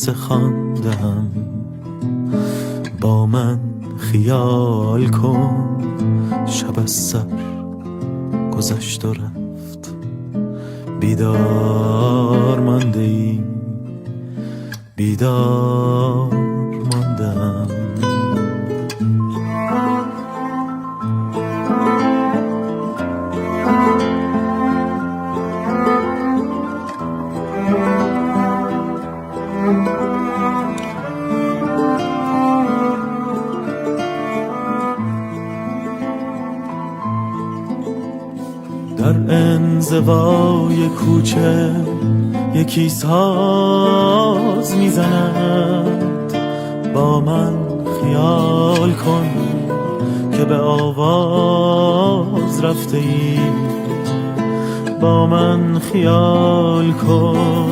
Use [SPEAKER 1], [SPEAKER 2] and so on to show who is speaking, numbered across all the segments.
[SPEAKER 1] قصه خواندم با من خیال کن شب از سر گذشت و رفت بیدار مانده ای بیدار ماندم در انزوای کوچه یکی ساز میزند با من خیال کن که به آواز رفته ای با من خیال کن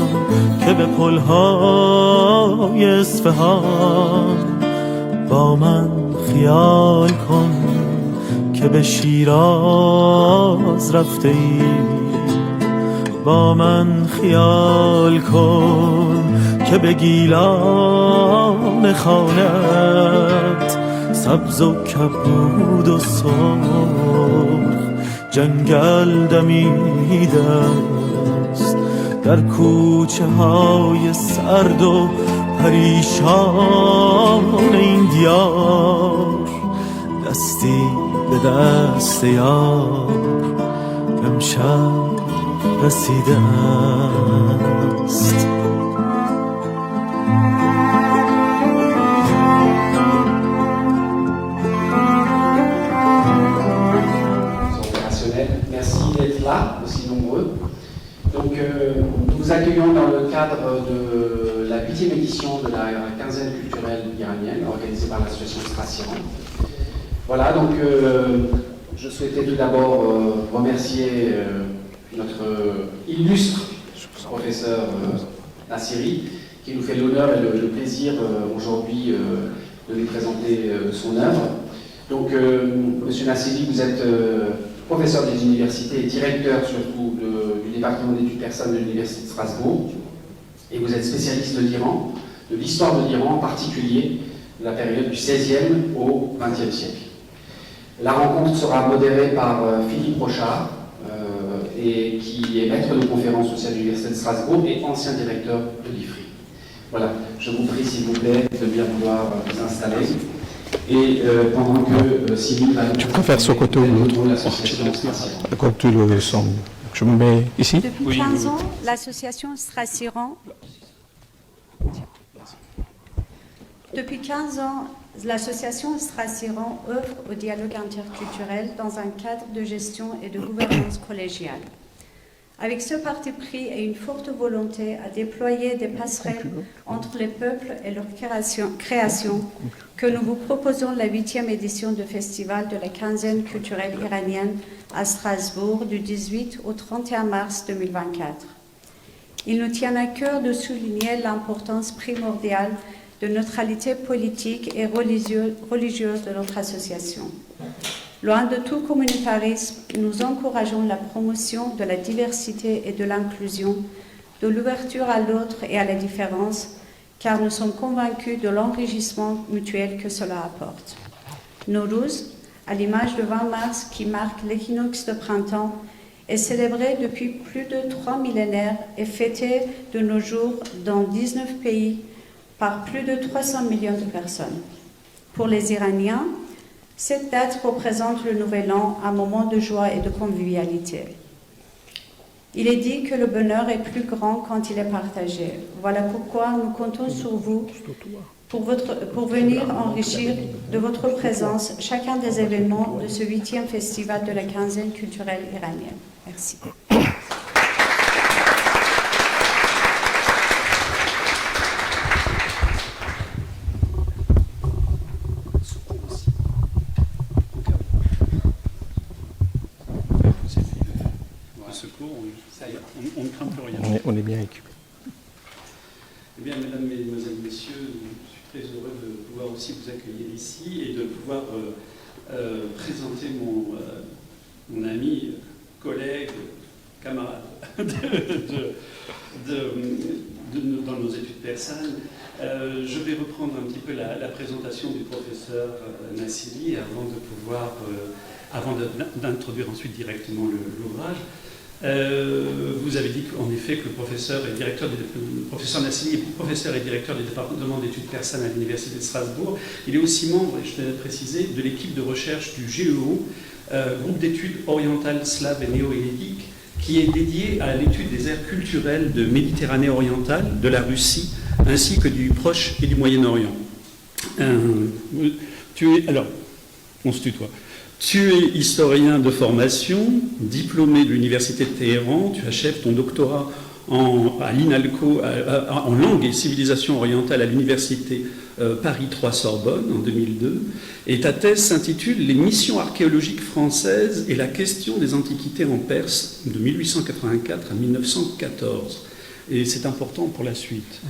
[SPEAKER 1] که به پلهای اصفهان با من خیال کن که به شیراز رفته ای با من خیال کن که به گیلان خانت سبز و کبود و سرخ جنگل دمیده است در کوچه های سرد و پریشان این دیار دستی به دست یار امشب رسیده است
[SPEAKER 2] Merci d'être là, aussi nombreux. Donc, nous vous accueillons dans le cadre de la 8e édition de la quinzaine culturelle iranienne organisée par l'association Strassiran. Voilà, donc je souhaitais tout d'abord remercier notre illustre professeur Nassiri, qui nous fait l'honneur et le plaisir aujourd'hui de lui présenter son œuvre. Donc, Monsieur Nassiri, vous êtes professeur des universités et directeur surtout du département d'études persanes de l'Université de Strasbourg. Et vous êtes spécialiste de l'Iran, de l'histoire de l'Iran en particulier, de la période du XVIe au XXe siècle. La rencontre sera modérée par Philippe Rochard, et qui est maître de conférence aussi à l'Université de Strasbourg et ancien directeur de l'IFRI. Voilà, je vous prie s'il vous plaît de bien vouloir vous installer. Et pendant que Sylvie va nous...
[SPEAKER 3] Tu préfères ce côté ou l'autre? Comme tu le sens. Je me mets ici.
[SPEAKER 4] Depuis 15 ans, l'association Strassiran... Depuis 15 ans, l'association Strassiran œuvre au dialogue interculturel dans un cadre de gestion et de gouvernance collégiale. Avec ce parti pris et une forte volonté à déployer des passerelles entre les peuples et leur création, que nous vous proposons la 8e édition du festival de la quinzaine culturelle iranienne à Strasbourg du 18 au 31 mars 2024. Il nous tient à cœur de souligner l'importance primordiale de neutralité politique et religieuse de notre association. Loin de tout communautarisme, nous encourageons la promotion de la diversité et de l'inclusion, de l'ouverture à l'autre et à la différence, car nous sommes convaincus de l'enrichissement mutuel que cela apporte. Nowruz, à l'image de 20 mars qui marque l'équinoxe de printemps, est célébré depuis plus de 3 millénaires et fêté de nos jours dans 19 pays par plus de 300 millions de personnes. Pour les Iraniens, cette date représente le Nouvel An, un moment de joie et de convivialité. Il est dit que le bonheur est plus grand quand il est partagé. Voilà pourquoi nous comptons sur vous pour venir enrichir de votre présence chacun des événements de ce 8e festival de la quinzaine culturelle iranienne. Merci.
[SPEAKER 2] On ne craint plus rien.
[SPEAKER 3] On est bien équipés.
[SPEAKER 2] Eh bien, mesdames, mesdemoiselles, messieurs, je suis très heureux de pouvoir aussi vous accueillir ici et de pouvoir présenter mon ami, collègue, camarade
[SPEAKER 5] dans nos études persanes. Je vais reprendre un petit peu la présentation du professeur Nassili avant d'introduire ensuite directement l'ouvrage. Vous avez dit en effet que le professeur Nassili est professeur et directeur du département d'études persanes à l'Université de Strasbourg. Il est aussi membre, et je tenais à le préciser, de l'équipe de recherche du GEO, groupe d'études orientales, slaves et néo-helléniques, qui est dédié à l'étude des aires culturelles de Méditerranée orientale, de la Russie, ainsi que du Proche et du Moyen-Orient. Alors, on se tutoie. Tu es historien de formation, diplômé de l'Université de Téhéran, tu achèves ton doctorat à l'INALCO, en langue et civilisation orientale à l'Université Paris 3 Sorbonne en 2002, et ta thèse s'intitule « Les missions archéologiques françaises et la question des antiquités en Perse de 1884 à 1914 ». Et c'est important pour la suite.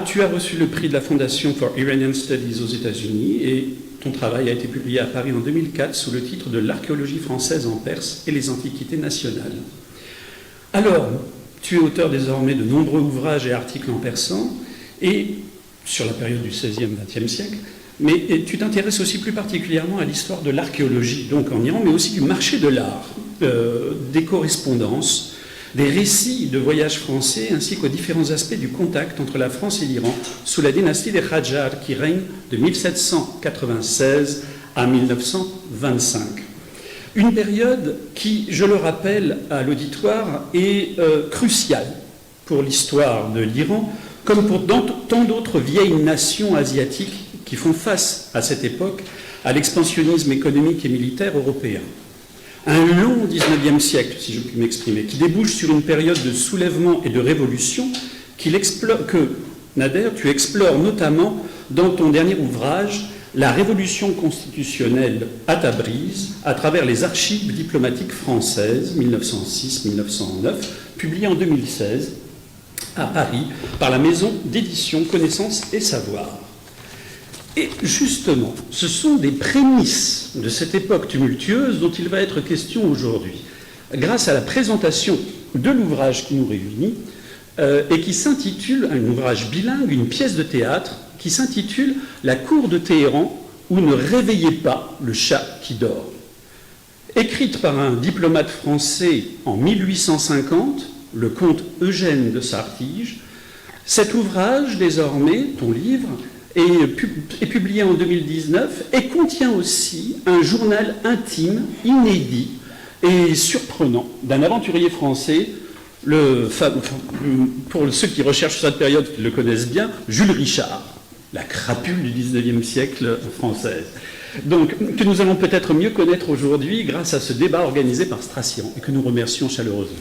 [SPEAKER 5] Tu as reçu le prix de la Fondation for Iranian Studies aux États-Unis et ton travail a été publié à Paris en 2004 sous le titre de L'archéologie française en Perse et les antiquités nationales. Alors, tu es auteur désormais de nombreux ouvrages et articles en persan et sur la période du XVIe, XXe siècle, mais tu t'intéresses aussi plus particulièrement à l'histoire de l'archéologie, donc en Iran, mais aussi du marché de l'art, des correspondances, des récits de voyages français ainsi qu'aux différents aspects du contact entre la France et l'Iran sous la dynastie des Qajars qui règne de 1796 à 1925. Une période qui, je le rappelle à l'auditoire, est cruciale pour l'histoire de l'Iran, comme pour tant d'autres vieilles nations asiatiques qui font face à cette époque à l'expansionnisme économique et militaire européen. Un long 19e siècle, si je puis m'exprimer, qui débouche sur une période de soulèvement et de révolution que, Nader, tu explores notamment dans ton dernier ouvrage, La Révolution constitutionnelle à Tabriz, à travers les archives diplomatiques françaises, 1906-1909, publiées en 2016 à Paris par la maison d'édition Connaissance et Savoir. Et justement, ce sont des prémices de cette époque tumultueuse dont il va être question aujourd'hui, grâce à la présentation de l'ouvrage qui nous réunit et qui s'intitule, un ouvrage bilingue, une pièce de théâtre, qui s'intitule « La cour de Téhéran où ne réveillez pas le chat qui dort ». Écrite par un diplomate français en 1850, le comte Eugène de Sartige, cet ouvrage, désormais, ton livre, est publié en 2019 et contient aussi un journal intime, inédit et surprenant d'un aventurier français, pour ceux qui recherchent cette période, qui le connaissent bien, Jules Richard, la crapule du XIXe siècle française. Donc, que nous allons peut-être mieux connaître aujourd'hui grâce à ce débat organisé par Strassian et que nous remercions chaleureusement.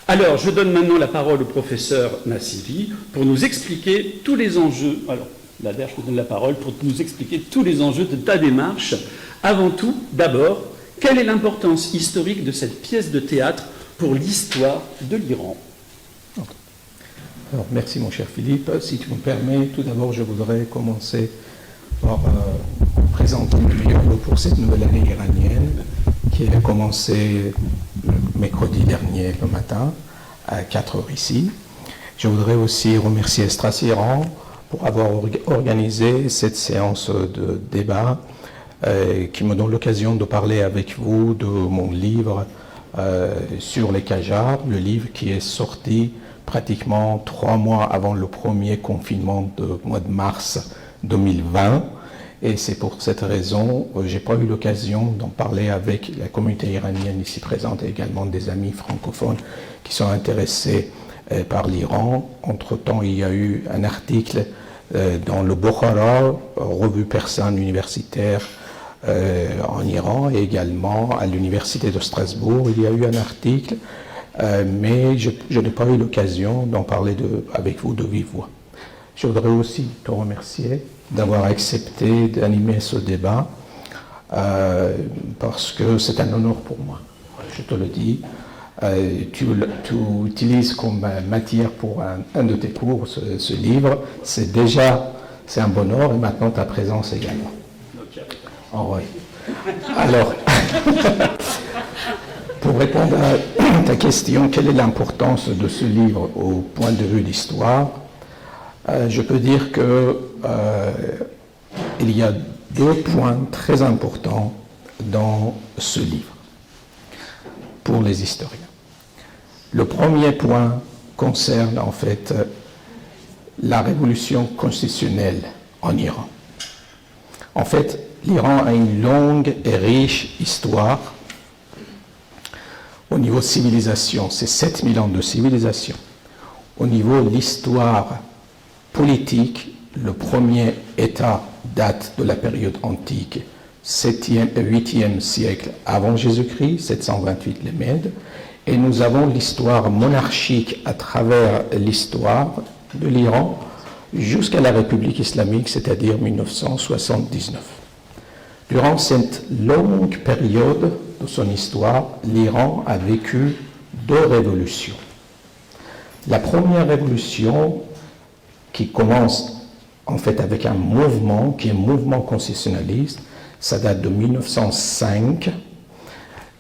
[SPEAKER 5] Alors, je donne maintenant la parole au professeur Nassili pour nous expliquer tous les enjeux. Alors, Nader, je te donne la parole pour nous expliquer tous les enjeux de ta démarche. Avant tout, d'abord, quelle est l'importance historique de cette pièce de théâtre pour l'histoire de l'Iran?
[SPEAKER 3] Alors, merci mon cher Philippe. Si tu me permets, tout d'abord, je voudrais commencer par présenter le meilleur mot pour cette nouvelle année iranienne qui a commencé mercredi dernier le matin à 4h ici. Je voudrais aussi remercier Strassiran pour avoir organisé cette séance de débat qui me donne l'occasion de parler avec vous de mon livre sur les Qajars, le livre qui est sorti pratiquement 3 mois avant le premier confinement du mois de mars 2020. Et c'est pour cette raison que je n'ai pas eu l'occasion d'en parler avec la communauté iranienne ici présente et également des amis francophones qui sont intéressés par l'Iran. Entre-temps, il y a eu un article dans le Bokhara, revue persane universitaire en Iran, et également à l'université de Strasbourg, il y a eu un article, mais je n'ai pas eu l'occasion d'en parler avec vous de vive voix. Je voudrais aussi te remercier d'avoir accepté d'animer ce débat, parce que c'est un honneur pour moi, je te le dis. Tu utilises comme matière pour un de tes cours ce livre, c'est un bonheur, et maintenant ta présence également. Oh, oui. Alors, Pour répondre à ta question, quelle est l'importance de ce livre au point de vue d'histoire, je peux dire que il y a 2 points très importants dans ce livre pour les historiens. Le premier point concerne en fait la révolution constitutionnelle en Iran. En fait, l'Iran a une longue et riche histoire au niveau civilisation, c'est 7000 ans de civilisation. Au niveau de l'histoire politique, le premier État date de la période antique, 7e et 8e siècle avant Jésus-Christ, 728 les Mèdes, et nous avons l'histoire monarchique à travers l'histoire de l'Iran jusqu'à la République islamique, c'est-à-dire 1979. Durant cette longue période de son histoire, l'Iran a vécu 2 révolutions. La première révolution, qui commence en fait avec un mouvement, qui est un mouvement constitutionnaliste, ça date de 1905.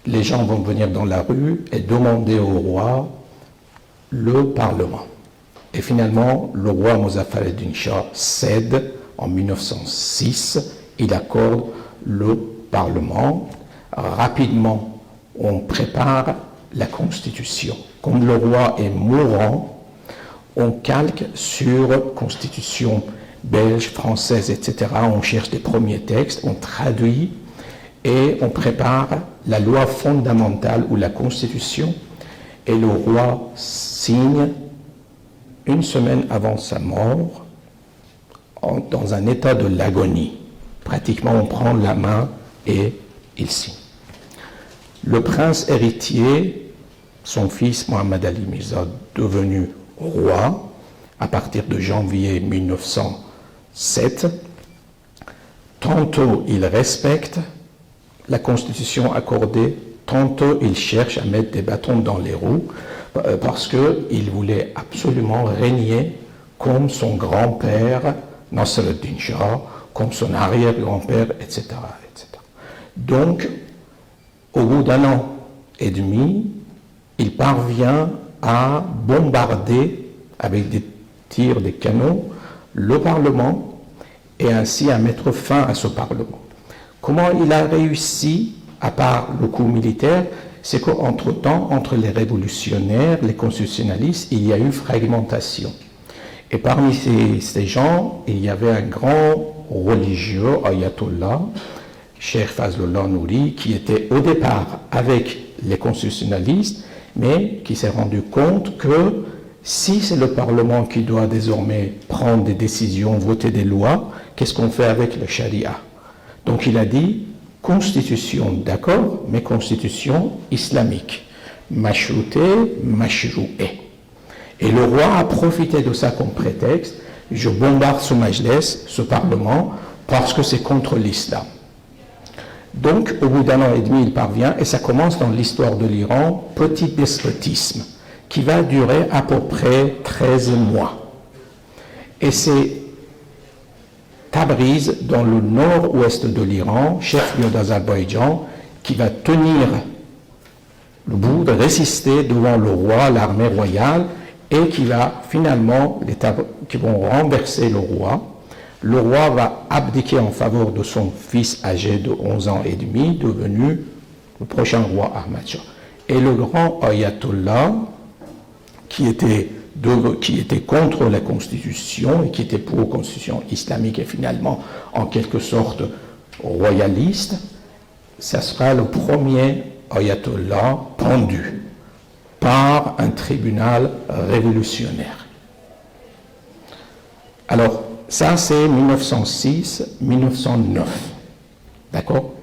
[SPEAKER 3] Les gens vont venir dans la rue et demander au roi le Parlement. Et finalement, le roi Mozaffar ad-Din Shah cède en 1906, il accorde le Parlement. Rapidement, on prépare la Constitution. Comme le roi est mourant, on calque sur Constitution belge, française, etc. On cherche des premiers textes, on traduit et on prépare la loi fondamentale ou la Constitution. Et le roi signe 1 semaine avant sa mort, dans un état de l'agonie. Pratiquement, on prend la main et il signe. Le prince héritier, son fils Mohammad Ali Mirza, devenu roi à partir de janvier 1907, tantôt il respecte la constitution accordée, tantôt il cherche à mettre des bâtons dans les roues parce qu'il voulait absolument régner comme son grand-père Nasser ad-Din Shah, comme son arrière-grand-père, etc., etc. Donc, au bout d'1 an et demi, il parvient à bombarder avec des tirs, des canons, le Parlement et ainsi à mettre fin à ce Parlement. Comment il a réussi, à part le coup militaire, c'est qu'entre-temps, entre les révolutionnaires, les constitutionnalistes, il y a eu fragmentation. Et parmi ces gens, il y avait un grand religieux, ayatollah, Cheikh Fazlullah Nouri, qui était au départ avec les constitutionnalistes, mais qui s'est rendu compte que si c'est le Parlement qui doit désormais prendre des décisions, voter des lois, qu'est-ce qu'on fait avec le charia? Donc il a dit, constitution, d'accord, mais constitution islamique. Mashrouté, mashroué. Et le roi a profité de ça comme prétexte, je bombarde ce majlis, ce Parlement, parce que c'est contre l'islam. Donc, au bout d'1 an et demi, il parvient, et ça commence dans l'histoire de l'Iran, petit despotisme, qui va durer à peu près 13 mois. Et c'est Tabriz, dans le nord-ouest de l'Iran, chef-lieu d'Azerbaïdjan, qui va tenir le bout, de résister devant le roi, l'armée royale, et qui va finalement, qui vont renverser le roi. Le roi va abdiquer en faveur de son fils âgé de 11 ans et demi, devenu le prochain roi Ahmad Shah. Et le grand ayatollah, qui était contre la constitution et qui était pour la constitution islamique et finalement en quelque sorte royaliste, ça sera le premier ayatollah pendu par un tribunal révolutionnaire. Alors, ça c'est 1906-1909. D'accord?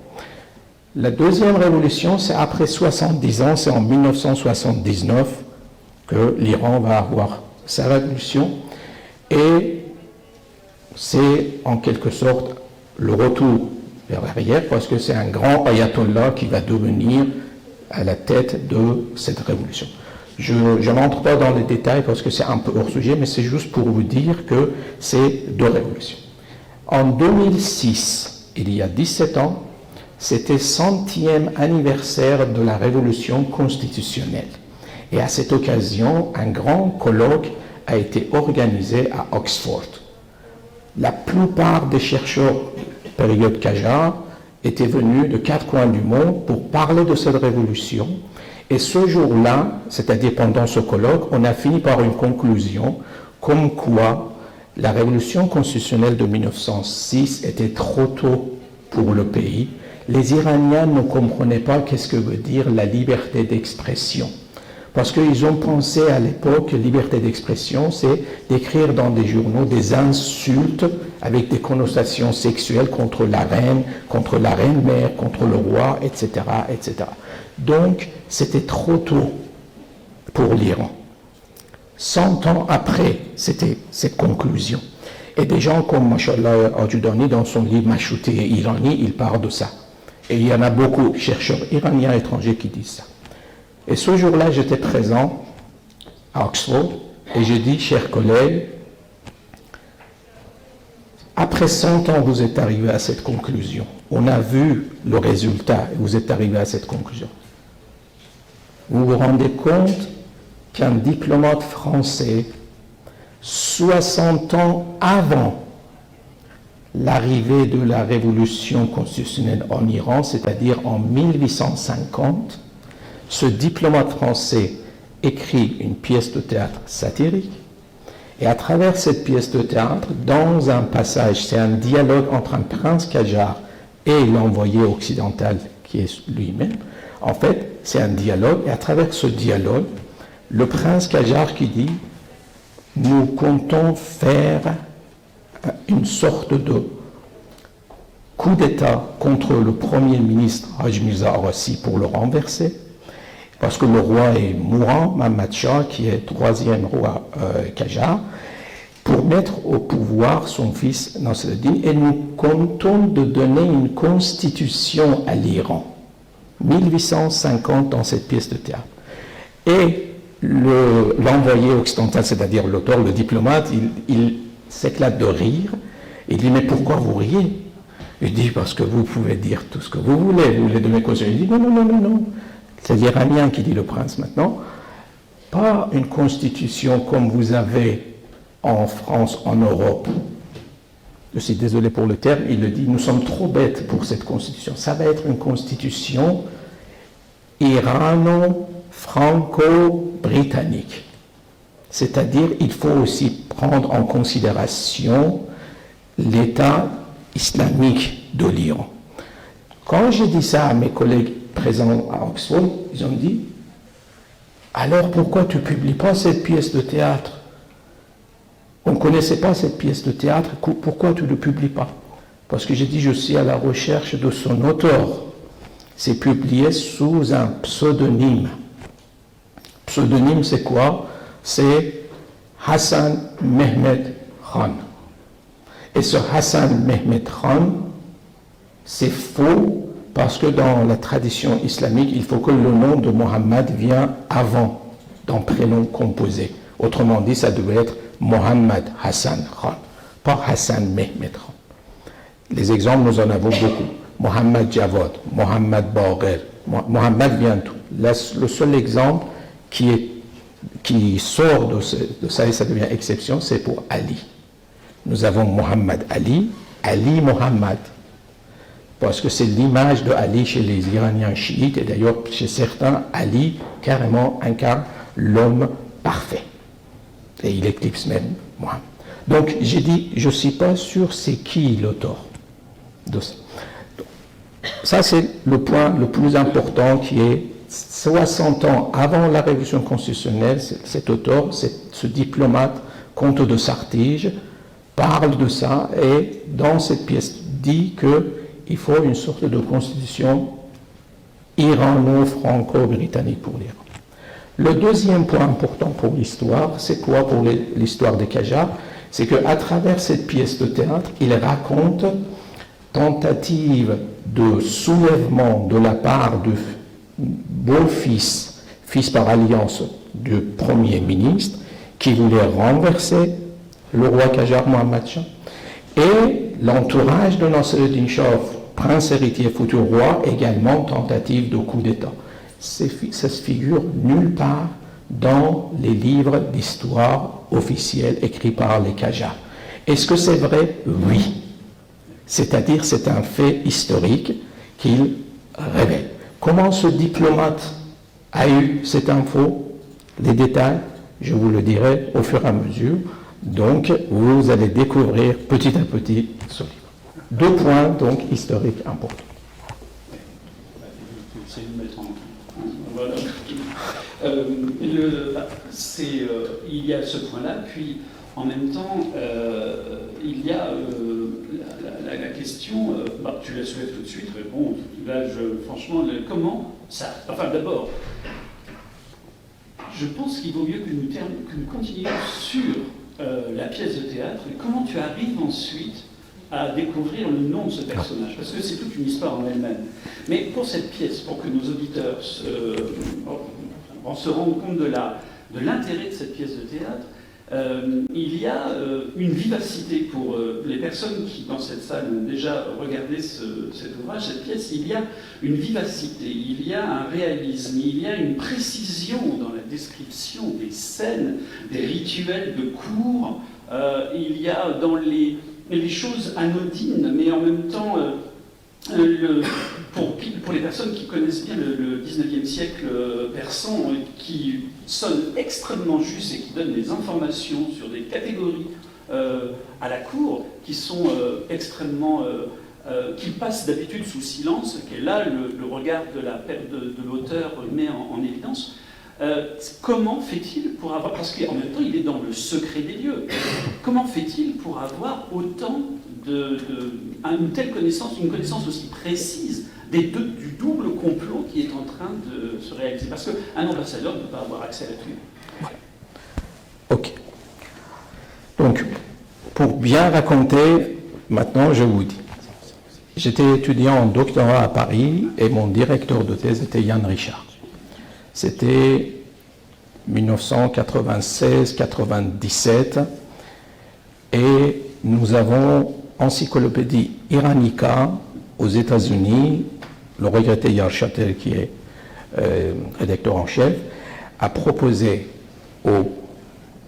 [SPEAKER 3] La deuxième révolution, c'est après 70 ans, c'est en 1979 que l'Iran va avoir sa révolution, et c'est en quelque sorte le retour vers l'arrière, parce que c'est un grand ayatollah qui va devenir à la tête de cette révolution. Je n'entre pas dans les détails parce que c'est un peu hors sujet, mais c'est juste pour vous dire que c'est 2 révolutions. En 2006, il y a 17 ans, c'était 100e anniversaire de la révolution constitutionnelle. Et à cette occasion, un grand colloque a été organisé à Oxford. La plupart des chercheurs période Qajar étaient venus de 4 coins du monde pour parler de cette révolution. Et ce jour-là, c'est-à-dire pendant ce colloque, on a fini par une conclusion comme quoi la révolution constitutionnelle de 1906 était trop tôt pour le pays. Les Iraniens ne comprenaient pas qu'est-ce que veut dire la liberté d'expression. Parce qu'ils ont pensé à l'époque que liberté d'expression, c'est d'écrire dans des journaux des insultes avec des connotations sexuelles contre la reine mère, contre le roi, etc., etc. Donc, c'était trop tôt pour l'Iran. 100 ans après, c'était cette conclusion. Et des gens comme Mashallah Arjudani, dans son livre Mashouté et Irani, il parle de ça. Et il y en a beaucoup de chercheurs iraniens étrangers qui disent ça. Et ce jour-là, j'étais présent à Oxford et j'ai dit, chers collègues, après 100 ans, vous êtes arrivés à cette conclusion. On a vu le résultat et vous êtes arrivés à cette conclusion. Vous vous rendez compte qu'un diplomate français, 60 ans avant l'arrivée de la révolution constitutionnelle en Iran, c'est-à-dire en 1850, ce diplomate français écrit une pièce de théâtre satirique, et à travers cette pièce de théâtre, dans un passage, c'est un dialogue entre un prince Qajar et l'envoyé occidental qui est lui-même. En fait, c'est un dialogue, et à travers ce dialogue, le prince Qajar qui dit « Nous comptons faire une sorte de coup d'État contre le premier ministre Haj Mirza Abbasi pour le renverser, parce que le roi est mourant, Mohammad Shah, qui est 3e roi Qajar, pour mettre au pouvoir son fils Nasruddin, et nous comptons de donner une constitution à l'Iran. 1850 dans cette pièce de théâtre. Et l'envoyé occidental, c'est-à-dire l'auteur, le diplomate, il s'éclate de rire. Il dit, mais pourquoi vous riez? Il dit, parce que vous pouvez dire tout ce que vous voulez de mes constitutions. Il dit, non. C'est l'Iranien qui dit, le prince maintenant, pas une constitution comme vous avez en France, en Europe. Je suis désolé pour le terme, il le dit, nous sommes trop bêtes pour cette constitution. Ça va être une constitution irano-franco-britannique. C'est-à-dire, il faut aussi prendre en considération l'État islamique de l'Iran. Quand j'ai dit ça à mes collègues présents à Oxford, ils ont dit, alors pourquoi tu ne publies pas cette pièce de théâtre? On ne connaissait pas cette pièce de théâtre, pourquoi tu ne le publies pas? Parce que j'ai dit, je suis à la recherche de son auteur. C'est publié sous un pseudonyme. Pseudonyme, c'est quoi? C'est Hassan Mehmed Khan. Et ce Hassan Mehmed Khan, c'est faux parce que dans la tradition islamique, il faut que le nom de Mohammed vienne avant, dans prénom composé. Autrement dit, ça devait être Mohammed Hassan Khan, pas Hassan Mehmed Khan. Les exemples, nous en avons beaucoup. Mohammed Javad, Mohammed Bagher, Mohammed vient tout. Le seul exemple qui sort de ça, et ça devient exception, c'est pour Ali. Nous avons Mohammed Ali, Ali Mohammed, parce que c'est l'image de Ali chez les Iraniens chiites, et d'ailleurs chez certains, Ali carrément incarne l'homme parfait. Et il éclipse même Mohammed. Donc j'ai dit, je ne suis pas sûr c'est qui l'auteur de ça. Ça c'est le point le plus important qui est 60 ans avant la révolution constitutionnelle, cet auteur, ce diplomate, comte de Sartige, parle de ça et dans cette pièce dit qu'il faut une sorte de constitution irano-franco-britannique pour l'Iran. Le deuxième point important pour l'histoire, c'est quoi pour l'histoire des Qajars? C'est qu'à travers cette pièce de théâtre, il raconte tentative de soulèvement de la part du beau-fils, fils par alliance du Premier ministre, qui voulait renverser le roi Qajar Mohammad Shah. Et l'entourage de Nasruddin Shah, prince héritier, futur roi, également tentative de coup d'État. Ça se figure nulle part dans les livres d'histoire officiels écrits par les Qajars. Est-ce que c'est vrai? Oui. C'est-à-dire c'est un fait historique qu'il révèle. Comment ce diplomate a eu cette info? Les détails, je vous le dirai au fur et à mesure. Donc, vous allez découvrir petit à petit ce livre. 2 points, donc, historiques importants.
[SPEAKER 5] C'est une mettre en voilà. Il y a ce point-là, puis en même temps, il y a la question, tu la soulèves tout de suite, réponds, là, franchement, comment ça... Enfin, d'abord, je pense qu'il vaut mieux que nous continuions sur la pièce de théâtre, et comment tu arrives ensuite à découvrir le nom de ce personnage, parce que c'est toute une histoire en elle-même. Mais pour cette pièce, pour que nos auditeurs se rendent compte de l'intérêt de cette pièce de théâtre, il y a une vivacité pour les personnes qui, dans cette salle, ont déjà regardé cet ouvrage, cette pièce. Il y a une vivacité, il y a un réalisme, il y a une précision dans la description des scènes, des rituels de cour. Il y a dans les choses anodines, mais en même temps, pour les personnes qui connaissent bien le 19e siècle persan, qui sonne extrêmement juste et qui donne des informations sur des catégories à la cour qui sont extrêmement... qui passent d'habitude sous silence, et là, le regard de l'auteur met en évidence. Comment fait-il pour avoir... Parce qu'en même temps, il est dans le secret des lieux. Comment fait-il pour avoir autant une telle connaissance, une connaissance aussi précise du double complot qui est en train de se réaliser? Parce qu'un ambassadeur ne peut pas avoir accès à la tout.
[SPEAKER 3] Voilà. Ok. Donc, pour bien raconter, maintenant je vous dis. J'étais étudiant en doctorat à Paris et mon directeur de thèse était Yann Richard. C'était 1996-97 et nous avons Encyclopédie Iranica aux États-Unis. Le regretté Yair Shater, qui est rédacteur en chef, a proposé aux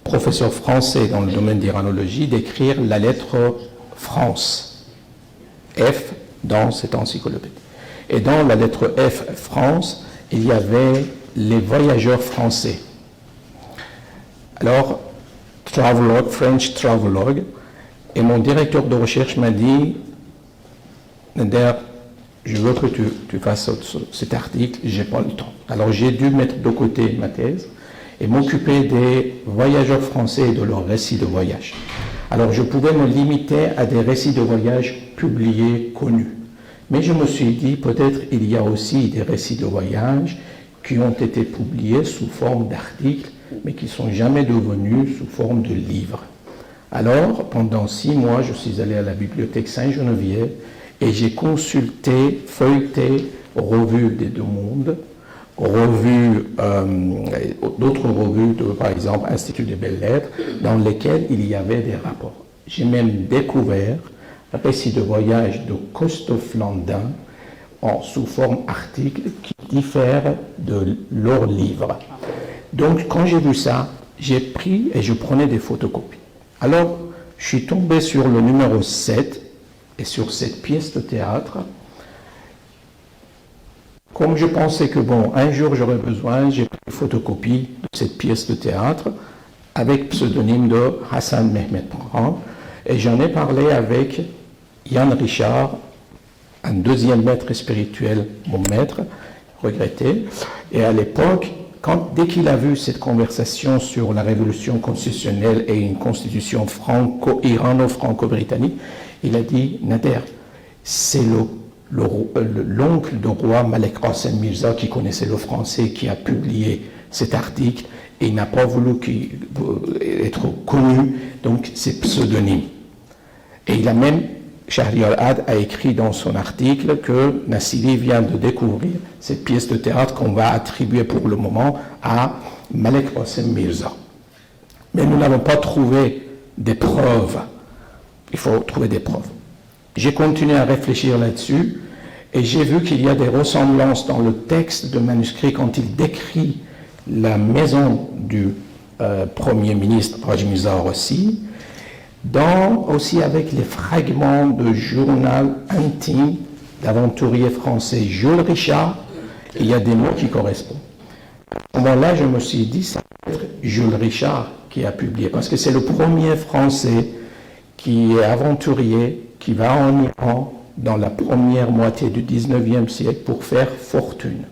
[SPEAKER 3] professeurs français dans le domaine d'iranologie d'écrire la lettre France, F, dans cette encyclopédie. Et dans la lettre F, France, il y avait les voyageurs français. Alors, travelogue, French travelogue, et mon directeur de recherche m'a dit, Nader, je veux que tu fasses cet article, j'ai pas le temps. Alors j'ai dû mettre de côté ma thèse et m'occuper des voyageurs français et de leurs récits de voyage. Alors je pouvais me limiter à des récits de voyage publiés, connus. Mais je me suis dit, peut-être il y a aussi des récits de voyage qui ont été publiés sous forme d'articles, mais qui ne sont jamais devenus sous forme de livres. Alors, pendant 6 mois, je suis allé à la bibliothèque Saint-Geneviève et j'ai consulté, feuilleté, revu des Deux Mondes, revu d'autres revues, par exemple Institut des Belles-Lettres, dans lesquelles il y avait des rapports. J'ai même découvert un récit de voyage de Christophe Landin sous forme article qui diffère de leur livre. Donc, quand j'ai vu ça, j'ai pris et je prenais des photocopies. Alors, je suis tombé sur le numéro 7 et sur cette pièce de théâtre. Comme je pensais que, bon, un jour j'aurais besoin, j'ai pris une photocopie de cette pièce de théâtre avec pseudonyme de Hassan Mehmet Paran et j'en ai parlé avec Yann Richard, un deuxième maître spirituel, mon maître, regretté. Et à l'époque, dès qu'il a vu cette conversation sur la révolution constitutionnelle et une constitution irano-franco-britannique, il a dit, Nader, c'est l'oncle du roi Malek Qasim Mirza qui connaissait le français, qui a publié cet article, et il n'a pas voulu être connu, donc c'est pseudonyme. Et il a même, Shahriar Ad a écrit dans son article que Nassiri vient de découvrir cette pièce de théâtre qu'on va attribuer pour le moment à Malek Qasim Mirza. Mais nous n'avons pas trouvé des preuves. Il faut trouver des preuves. j'ai continué à réfléchir là-dessus et j'ai vu qu'il y a des ressemblances dans le texte de manuscrit quand il décrit la maison du Premier ministre Haji Mirza Orsi, aussi avec les fragments de journal intime d'aventurier français Jules Richard, il y a des mots qui correspondent. À ce moment-là, je me suis dit, ça peut être Jules Richard qui a publié, parce que c'est le premier Français qui est aventurier, qui va en Iran dans la première moitié du 19e siècle pour faire fortune.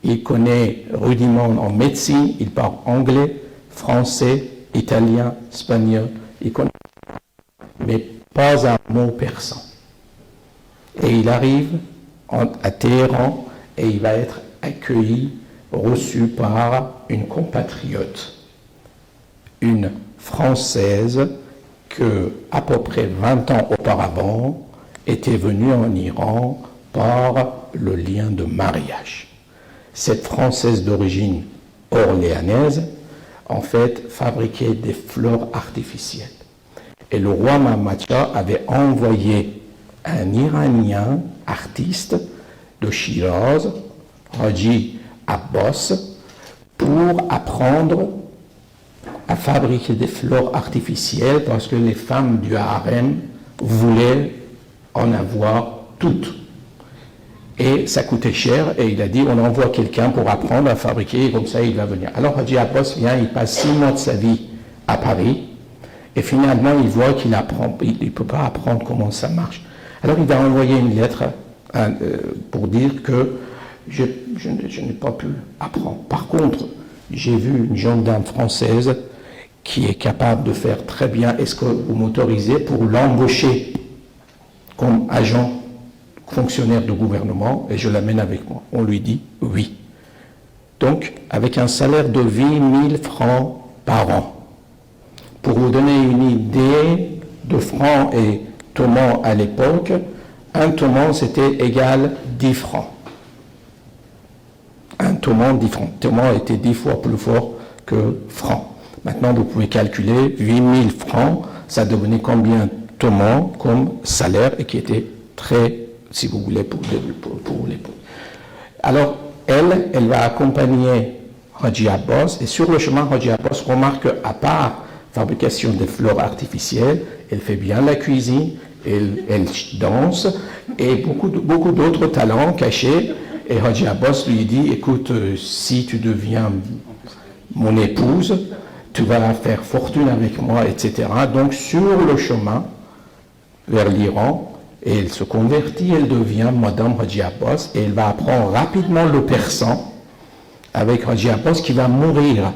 [SPEAKER 3] Il connaît rudiments en médecine, il parle anglais, français, italien, espagnol, il connaît, mais pas un mot persan. Et il arrive à Téhéran et il va être accueilli, reçu par une compatriote, une Française que, à peu près 20 ans auparavant, était venue en Iran par le lien de mariage. Cette Française d'origine orléanaise, en fait, fabriquait des fleurs artificielles. Et le roi Mohammad Shah avait envoyé un Iranien artiste de Shiraz, Haji Abbas, pour apprendre à fabriquer des fleurs artificielles parce que les femmes du harem voulaient en avoir toutes. Et ça coûtait cher et il a dit on envoie quelqu'un pour apprendre à fabriquer et comme ça il va venir. Alors Haji Abbas vient, il passe 6 mois de sa vie à Paris et finalement il voit qu'il ne peut pas apprendre comment ça marche. Alors il va envoyer une lettre pour dire que je n'ai pas pu apprendre. Par contre, j'ai vu une jeune dame française qui est capable de faire très bien, est-ce que vous m'autorisez pour l'embaucher comme agent fonctionnaire de gouvernement et je l'amène avec moi. On lui dit oui. Donc, avec un salaire de 8 000 francs par an. Pour vous donner une idée de francs et tomans à l'époque, un toman c'était égal 10 francs. Un toman, 10 francs. Toman était 10 fois plus fort que franc. Maintenant, vous pouvez calculer 8 000 francs, ça devenait combien de tomans comme salaire et qui était très, si vous voulez, pour l'époque. Alors, elle va accompagner Haji Abbas et sur le chemin, Haji Abbas remarque qu'à part fabrication des fleurs artificielles, elle fait bien la cuisine, elle danse et beaucoup d'autres talents cachés. Et Haji Abbas lui dit, écoute, si tu deviens mon épouse, tu vas faire fortune avec moi, etc. Donc sur le chemin vers l'Iran, elle se convertit, elle devient Madame Haji Abbas et elle va apprendre rapidement le persan avec Haji Abbas qui va mourir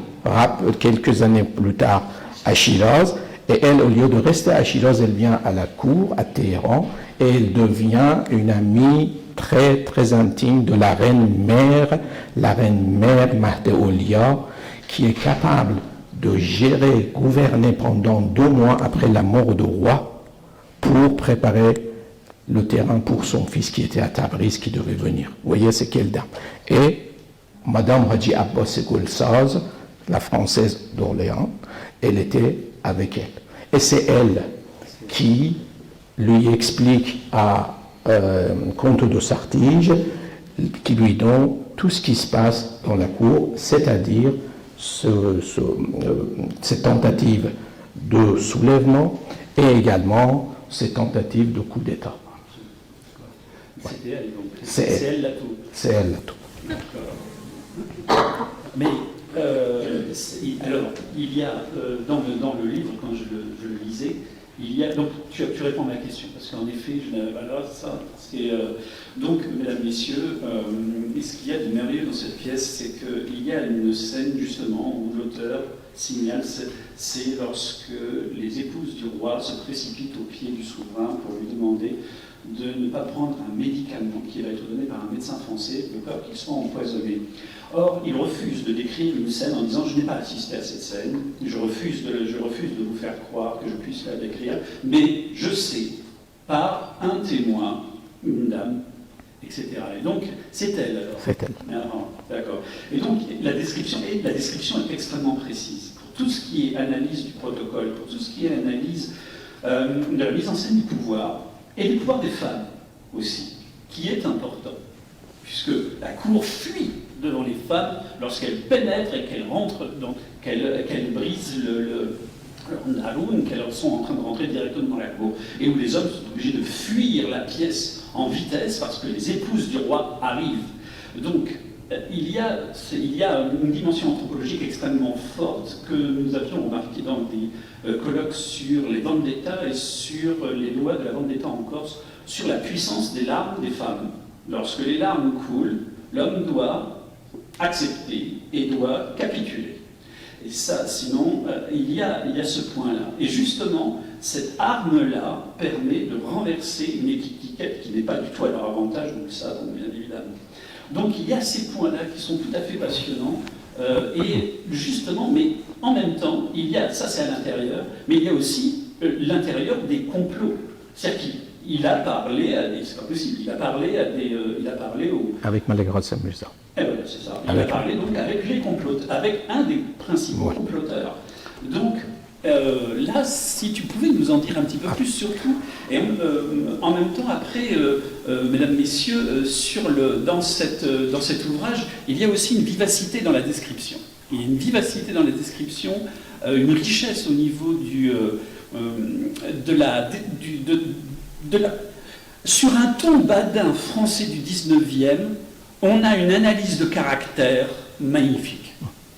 [SPEAKER 3] quelques années plus tard à Shiraz. Et elle, au lieu de rester à Shiraz, elle vient à la cour, à Téhéran, et elle devient une amie très, très intime de la reine-mère Mahdi Oulia, qui est capable de gérer, gouverner pendant 2 mois après la mort du roi pour préparer le terrain pour son fils qui était à Tabriz, qui devait venir. Vous voyez, c'est quelle dame. Et Madame Haji Abbas Golsaz, la Française d'Orléans, elle était avec elle. Et c'est elle qui lui explique à Comte de Sartige, qui lui donne tout ce qui se passe dans la cour, c'est-à-dire ces tentatives de soulèvement et également ces tentatives de coup d'État.
[SPEAKER 5] C'était elle, donc.
[SPEAKER 3] C'est elle l'atout. C'est elle l'atout.
[SPEAKER 5] D'accord. Mais alors, il y a dans le livre, quand je le lisais, il y a donc tu réponds à ma question parce qu'en effet, alors ça, c'est donc mesdames, messieurs, ce qu'il y a de merveilleux dans cette pièce, c'est qu'il y a une scène justement où l'auteur signale, c'est lorsque les épouses du roi se précipitent aux pieds du souverain pour lui demander de ne pas prendre un médicament qui va être donné par un médecin français de peur qu'il soit empoisonné. Or, il refuse de décrire une scène en disant « je n'ai pas assisté à cette scène, je refuse de vous faire croire que je puisse la décrire, mais je sais, par un témoin, une dame, etc. » Et donc, c'est elle alors.
[SPEAKER 3] C'est elle.
[SPEAKER 5] Ah, d'accord. Et donc, la description est extrêmement précise. Pour tout ce qui est analyse du protocole, pour tout ce qui est analyse de la mise en scène du pouvoir, Et le pouvoir des femmes aussi, qui est important, puisque la cour fuit devant les femmes lorsqu'elles pénètrent et qu'elles rentrent, qu'elles brisent le Haroun, qu'elles sont en train de rentrer directement dans la cour, et où les hommes sont obligés de fuir la pièce en vitesse parce que les épouses du roi arrivent. Donc, il y a une dimension anthropologique extrêmement forte que nous avions remarqué dans des colloques sur les vendettas et sur les lois de la vendetta en Corse, sur la puissance des larmes des femmes. Lorsque les larmes coulent, l'homme doit accepter et doit capituler. Et ça, sinon, il y a ce point-là. Et justement, cette arme-là permet de renverser une étiquette qui n'est pas du tout à leur avantage, nous le savons bien évidemment. Donc il y a ces points-là qui sont tout à fait passionnants, et justement, mais en même temps, il y a, ça c'est à l'intérieur, mais il y a aussi l'intérieur des complots. C'est-à-dire qu'il a parlé à des, c'est pas possible, il a parlé aux...
[SPEAKER 3] Avec Malek Samuelza.
[SPEAKER 5] Eh voilà, c'est ça. Il a parlé donc avec les comploteurs, avec un des principaux comploteurs. Donc là, si tu pouvais nous en dire un petit peu plus, surtout, et en même temps, après, mesdames, messieurs, dans cet ouvrage, il y a aussi une vivacité dans la description. Il y a une vivacité dans la description, une richesse au niveau sur un ton badin français du 19e, on a une analyse de caractère magnifique.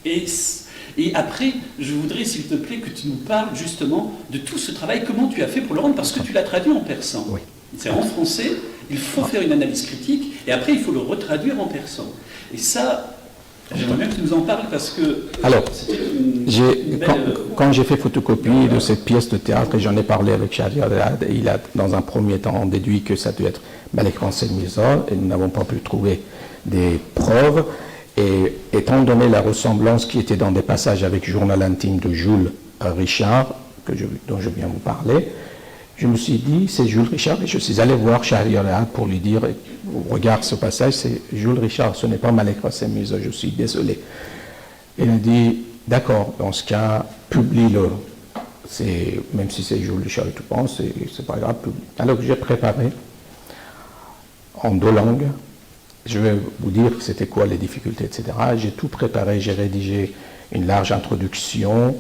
[SPEAKER 5] Et après, je voudrais, s'il te plaît, que tu nous parles justement de tout ce travail, comment tu as fait pour le rendre, parce que tu l'as traduit en persan.
[SPEAKER 3] Oui.
[SPEAKER 5] C'est en français, il faut faire une analyse critique, et après, il faut le retraduire en persan. Et ça, j'aimerais bien que tu nous en parles, parce que...
[SPEAKER 3] Alors, quand j'ai fait photocopie de cette pièce de théâtre, et j'en ai parlé avec Shahriar Al-Had, il a, dans un premier temps, déduit que ça devait être Malek Mirza, et nous n'avons pas pu trouver des preuves. Et étant donné la ressemblance qui était dans des passages avec Journal intime de Jules Richard, dont je viens vous parler, je me suis dit, c'est Jules Richard, et je suis allé voir Shahriar Al-Had pour lui dire, regarde ce passage, c'est Jules Richard, ce n'est pas Malek Mirza, je suis désolé. Il a dit, d'accord, dans ce cas, publie-le. Même si c'est Jules Richard et tout pense, c'est pas grave, publie. Alors j'ai préparé en 2 langues. Je vais vous dire c'était quoi les difficultés, etc. J'ai tout préparé, j'ai rédigé une large introduction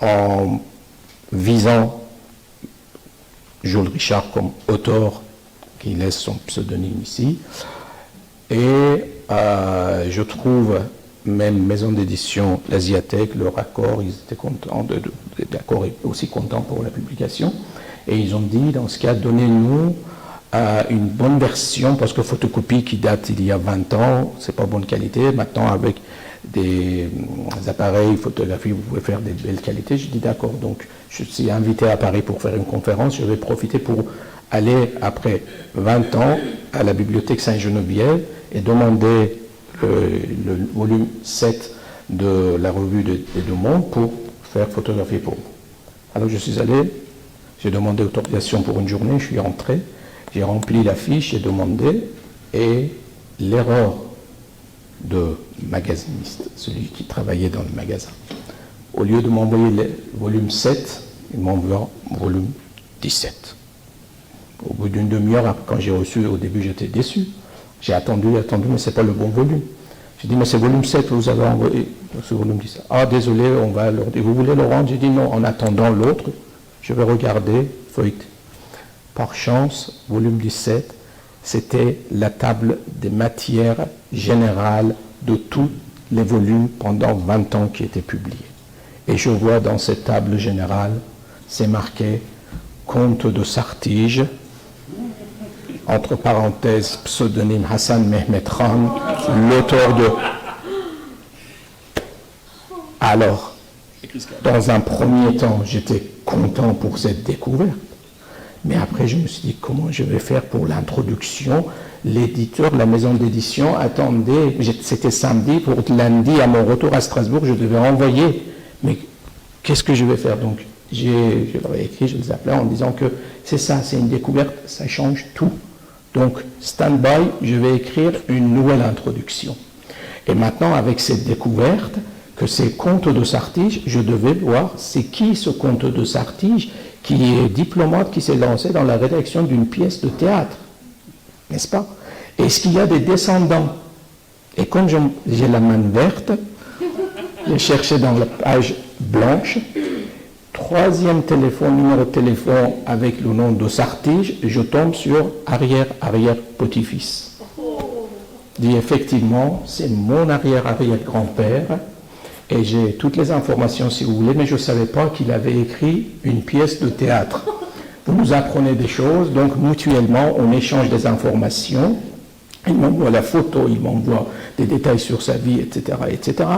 [SPEAKER 3] en visant Jules Richard comme auteur qui laisse son pseudonyme ici. Et je trouve même maison d'édition l'Asiathèque, leur accord, ils étaient contents, d'accord et aussi contents pour la publication. Et ils ont dit, dans ce cas, donnez-nous une bonne version, parce que photocopie qui date il y a 20 ans, c'est pas bonne qualité. Maintenant, avec des appareils photographie, vous pouvez faire des belles qualités. Je dis d'accord, donc je suis invité à Paris pour faire une conférence. Je vais profiter pour aller, après 20 ans, à la bibliothèque Saint-Geneviève et demander le volume 7 de la revue des Deux Mondes pour faire photographier pour vous. Alors je suis allé, j'ai demandé autorisation pour une journée, je suis rentré. J'ai rempli la fiche, j'ai demandé, et l'erreur de magasiniste, celui qui travaillait dans le magasin, au lieu de m'envoyer le volume 7, il m'envoie volume 17. Au bout d'une demi-heure, quand j'ai reçu, au début j'étais déçu. J'ai attendu, mais ce n'est pas le bon volume. J'ai dit, mais c'est volume 7 que vous avez envoyé, ce volume 17. Ah, désolé, on va le rendre. Vous voulez le rendre? J'ai dit non, en attendant l'autre, je vais regarder, feuilleter. Par chance, volume 17, c'était la table des matières générales de tous les volumes pendant 20 ans qui étaient publiés. Et je vois dans cette table générale, c'est marqué « Comte de Sartige », entre parenthèses, pseudonyme Hassan Mehmet Khan, l'auteur de... Alors, dans un premier temps, j'étais content pour cette découverte. Mais après, je me suis dit, comment je vais faire pour l'introduction? L'éditeur, la maison d'édition, attendait, c'était samedi, pour lundi, à mon retour à Strasbourg, je devais envoyer. Mais qu'est-ce que je vais faire? Donc, je leur ai écrit, je les appelais en disant que c'est ça, c'est une découverte, ça change tout. Donc, stand-by, je vais écrire une nouvelle introduction. Et maintenant, avec cette découverte, que c'est Comte de Sartige, je devais voir c'est qui ce Comte de Sartige qui est diplomate, qui s'est lancé dans la rédaction d'une pièce de théâtre, n'est-ce pas? Est-ce qu'il y a des descendants? Et comme j'ai la main verte, j'ai cherché dans la page blanche, troisième numéro de téléphone avec le nom de Sartige, je tombe sur arrière-arrière-petit-fils. Dit effectivement, c'est mon arrière-arrière-grand-père, et j'ai toutes les informations si vous voulez, mais je ne savais pas qu'il avait écrit une pièce de théâtre. Vous nous apprenez des choses, donc mutuellement, on échange des informations. Il m'envoie la photo, il m'envoie des détails sur sa vie, etc., etc.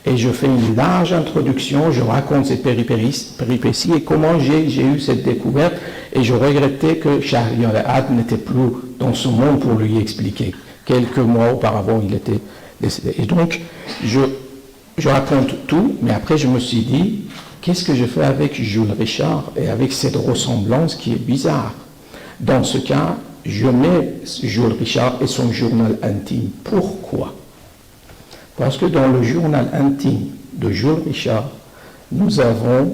[SPEAKER 3] Et je fais une large introduction, je raconte ses péripéties et comment j'ai eu cette découverte. Et je regrettais que Shahriar al-Ad n'était plus dans ce monde pour lui expliquer. Quelques mois auparavant, il était décédé. Et donc, je raconte tout, mais après, je me suis dit, qu'est-ce que je fais avec Jules Richard et avec cette ressemblance qui est bizarre? Dans ce cas, je mets Jules Richard et son journal intime. Pourquoi? Parce que dans le journal intime de Jules Richard, nous avons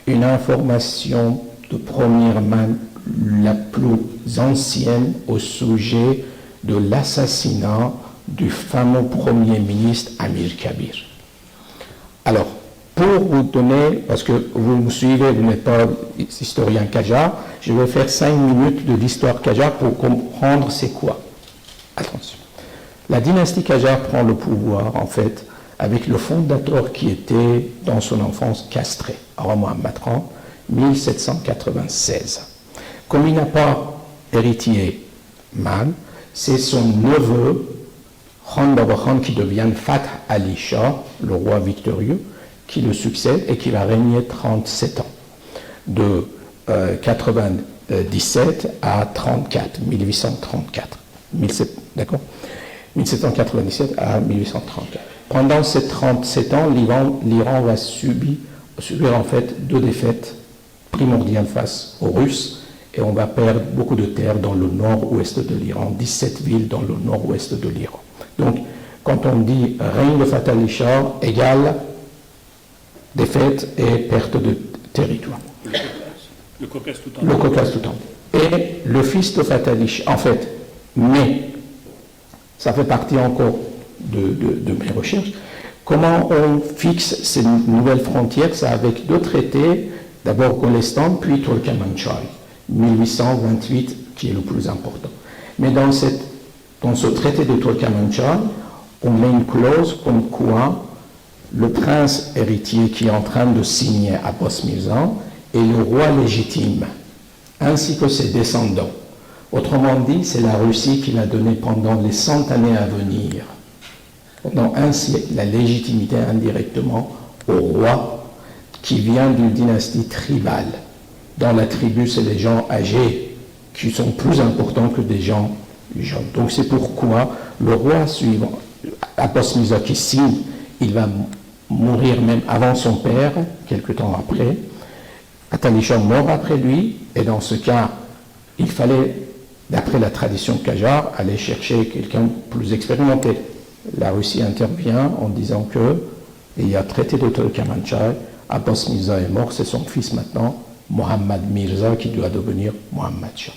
[SPEAKER 3] une information de première main, la plus ancienne au sujet de l'assassinat du fameux Premier ministre Amir Kabir. Alors, pour vous donner, parce que vous me suivez, vous n'êtes pas historien Qajar, je vais faire 5 minutes de l'histoire Qajar pour comprendre c'est quoi. Attention. La dynastie Qajar prend le pouvoir, en fait, avec le fondateur qui était, dans son enfance, castré, Mohammad Khan, 1796. Comme il n'a pas héritier mâle, c'est son neveu, Khan Baba Khan, qui devient Fath Ali Shah, le roi victorieux, qui le succède et qui va régner 37 ans, de 97 à 34, 1834. D'accord, 1797 à 1834. Pendant ces 37 ans, l'Iran va subir en fait 2 défaites primordiales face aux Russes, et on va perdre beaucoup de terres dans le nord-ouest de l'Iran, 17 villes dans le nord-ouest de l'Iran. Donc, quand on dit règne de Fath Ali Shah égale défaite et perte de territoire.
[SPEAKER 5] Le Caucase tout en
[SPEAKER 3] Le Caucase tout en. Et le fils de Fath Ali Shah, en fait, mais ça fait partie encore de mes recherches, comment on fixe ces nouvelles frontières? C'est avec 2 traités, d'abord Golestan, puis Turkmenchai, 1828, qui est le plus important. Mais dans ce traité de Turkmenchai, on met une clause comme quoi le prince héritier qui est en train de signer Abbas Mirza est le roi légitime, ainsi que ses descendants. Autrement dit, c'est la Russie qui l'a donné pendant les 100 années à venir. Pendant un siècle, la légitimité indirectement au roi qui vient d'une dynastie tribale. Dans la tribu, c'est les gens âgés qui sont plus importants que des gens jeunes. Donc c'est pourquoi le roi suivant, Abbas Mirza qui signe, il va mourir même avant son père, quelque temps après. Fath Ali Shah mort après lui, et dans ce cas, il fallait, d'après la tradition Qajar, aller chercher quelqu'un plus expérimenté. La Russie intervient en disant que il y a traité de Turkmenchai, Abbas Mirza est mort, c'est son fils maintenant, Mohammad Mirza, qui doit devenir Mohammad Shah.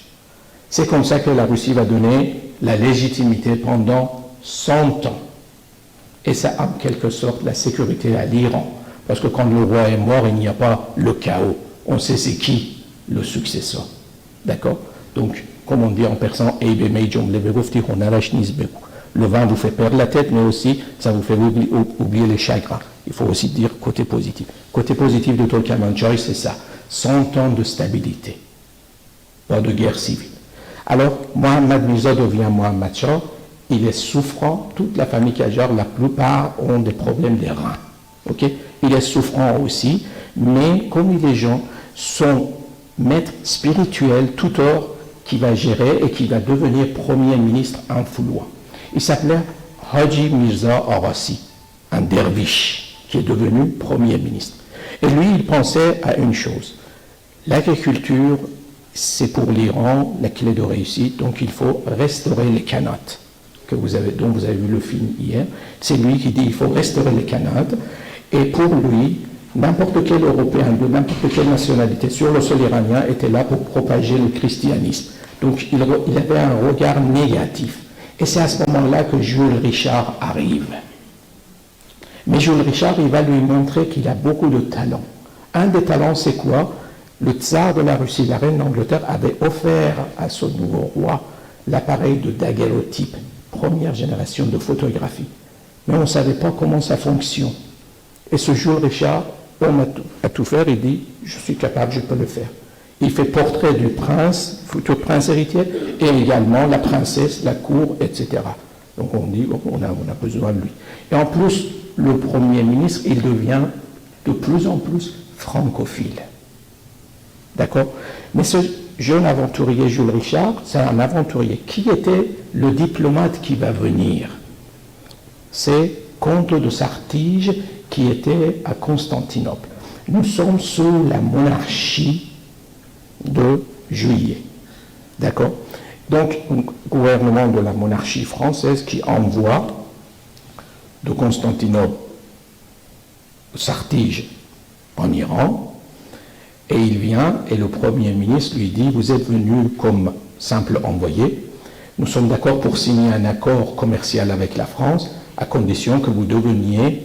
[SPEAKER 3] C'est comme ça que la Russie va donner la légitimité pendant 100 ans. Et ça a en quelque sorte la sécurité à l'Iran. Parce que quand le roi est mort, il n'y a pas le chaos. On sait c'est qui le successeur. D'accord? Donc, comme on dit en persan, le vin vous fait perdre la tête, mais aussi ça vous fait oublier les chagrins. Il faut aussi dire côté positif. Côté positif de Turkmenchai, c'est ça. 100 ans de stabilité. Pas de guerre civile. Alors, Mohammad Mirza devient Mohammad Shah. Il est souffrant, toute la famille Qajar, la plupart ont des problèmes des reins. Okay? Il est souffrant aussi, mais comme les gens sont maîtres spirituels, tuteur qui va gérer et qui va devenir premier ministre influent. Il s'appelait Haji Mirza Arasi, un derviche qui est devenu premier ministre. Et lui, il pensait à une chose. L'agriculture, c'est pour l'Iran la clé de réussite, donc il faut restaurer les khanats. Dont vous avez vu le film hier, c'est lui qui dit qu'il faut restaurer les khanats, et pour lui, N'importe quel Européen de n'importe quelle nationalité sur le sol iranien était là pour propager le christianisme. Donc il avait un regard négatif. Et c'est à ce moment-là que Jules Richard arrive. Mais Jules Richard, il va lui montrer qu'il a beaucoup de talent. Un des talents, c'est quoi? Le tsar de la Russie, la reine d'Angleterre, avait offert à son nouveau roi l'appareil de daguerreotype, première génération de photographie. Mais on ne savait pas comment ça fonctionne. Et ce Jules Richard, homme à tout faire, il dit, je suis capable, je peux le faire. Il fait portrait du prince, futur prince héritier, et également la princesse, la cour, etc. Donc on dit, on a besoin de lui. Et en plus, le Premier ministre, il devient de plus en plus francophile. D'accord? Mais ce jeune aventurier Jules Richard, c'est un aventurier. Qui était le diplomate qui va venir? C'est Comte de Sartige qui était à Constantinople. Nous sommes sous la monarchie de Juillet. D'accord? Donc, gouvernement de la monarchie française qui envoie de Constantinople Sartige en Iran, et il vient et le Premier ministre lui dit, vous êtes venu comme simple envoyé, nous sommes d'accord pour signer un accord commercial avec la France à condition que vous deveniez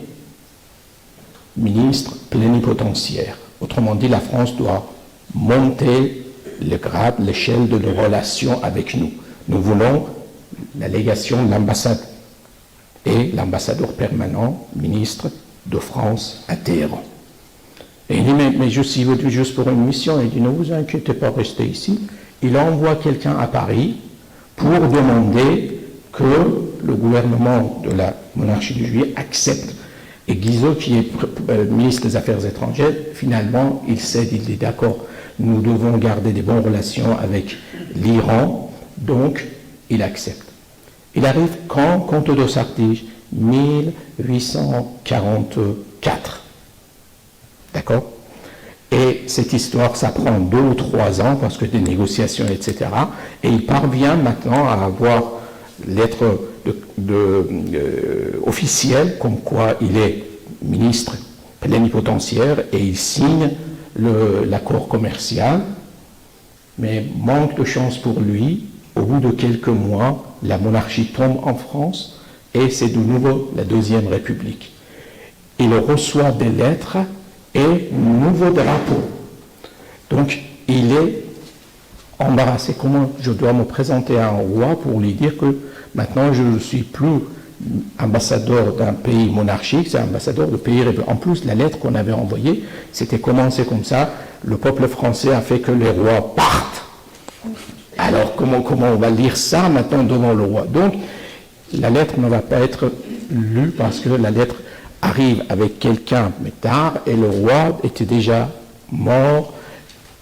[SPEAKER 3] ministre plénipotentiaire. Autrement dit, la France doit monter le grade, l'échelle de nos relations avec nous. Nous voulons la légation de l'ambassade et l'ambassadeur permanent, ministre de France à Téhéran. Et il dit, mais je suis venu juste pour une mission. Il dit, ne vous inquiétez pas, restez ici. Il envoie quelqu'un à Paris pour demander que le gouvernement de la monarchie de Juillet accepte. Et Guizot, qui est ministre des Affaires étrangères, finalement, il cède, il dit, d'accord, nous devons garder des bonnes relations avec l'Iran, donc il accepte. Il arrive quand, Comte de Sartige? 1844. D'accord? Et cette histoire, ça prend 2 ou 3 ans, parce que des négociations, etc. Et il parvient maintenant à avoir lettre officielle, comme quoi il est ministre plénipotentiaire, et il signe l'accord commercial. Mais manque de chance pour lui, au bout de quelques mois, la monarchie tombe en France, et c'est de nouveau la Deuxième République. Il reçoit des lettres et nouveau drapeau. Donc, il est embarrassé. Comment je dois me présenter à un roi pour lui dire que maintenant je ne suis plus ambassadeur d'un pays monarchique, c'est ambassadeur de pays républicain. En plus, la lettre qu'on avait envoyée, c'était commencé comme ça. Le peuple français a fait que les rois partent. Alors, comment on va lire ça maintenant devant le roi? Donc, la lettre ne va pas être lue parce que la lettre arrive avec quelqu'un, mais tard, et le roi était déjà mort,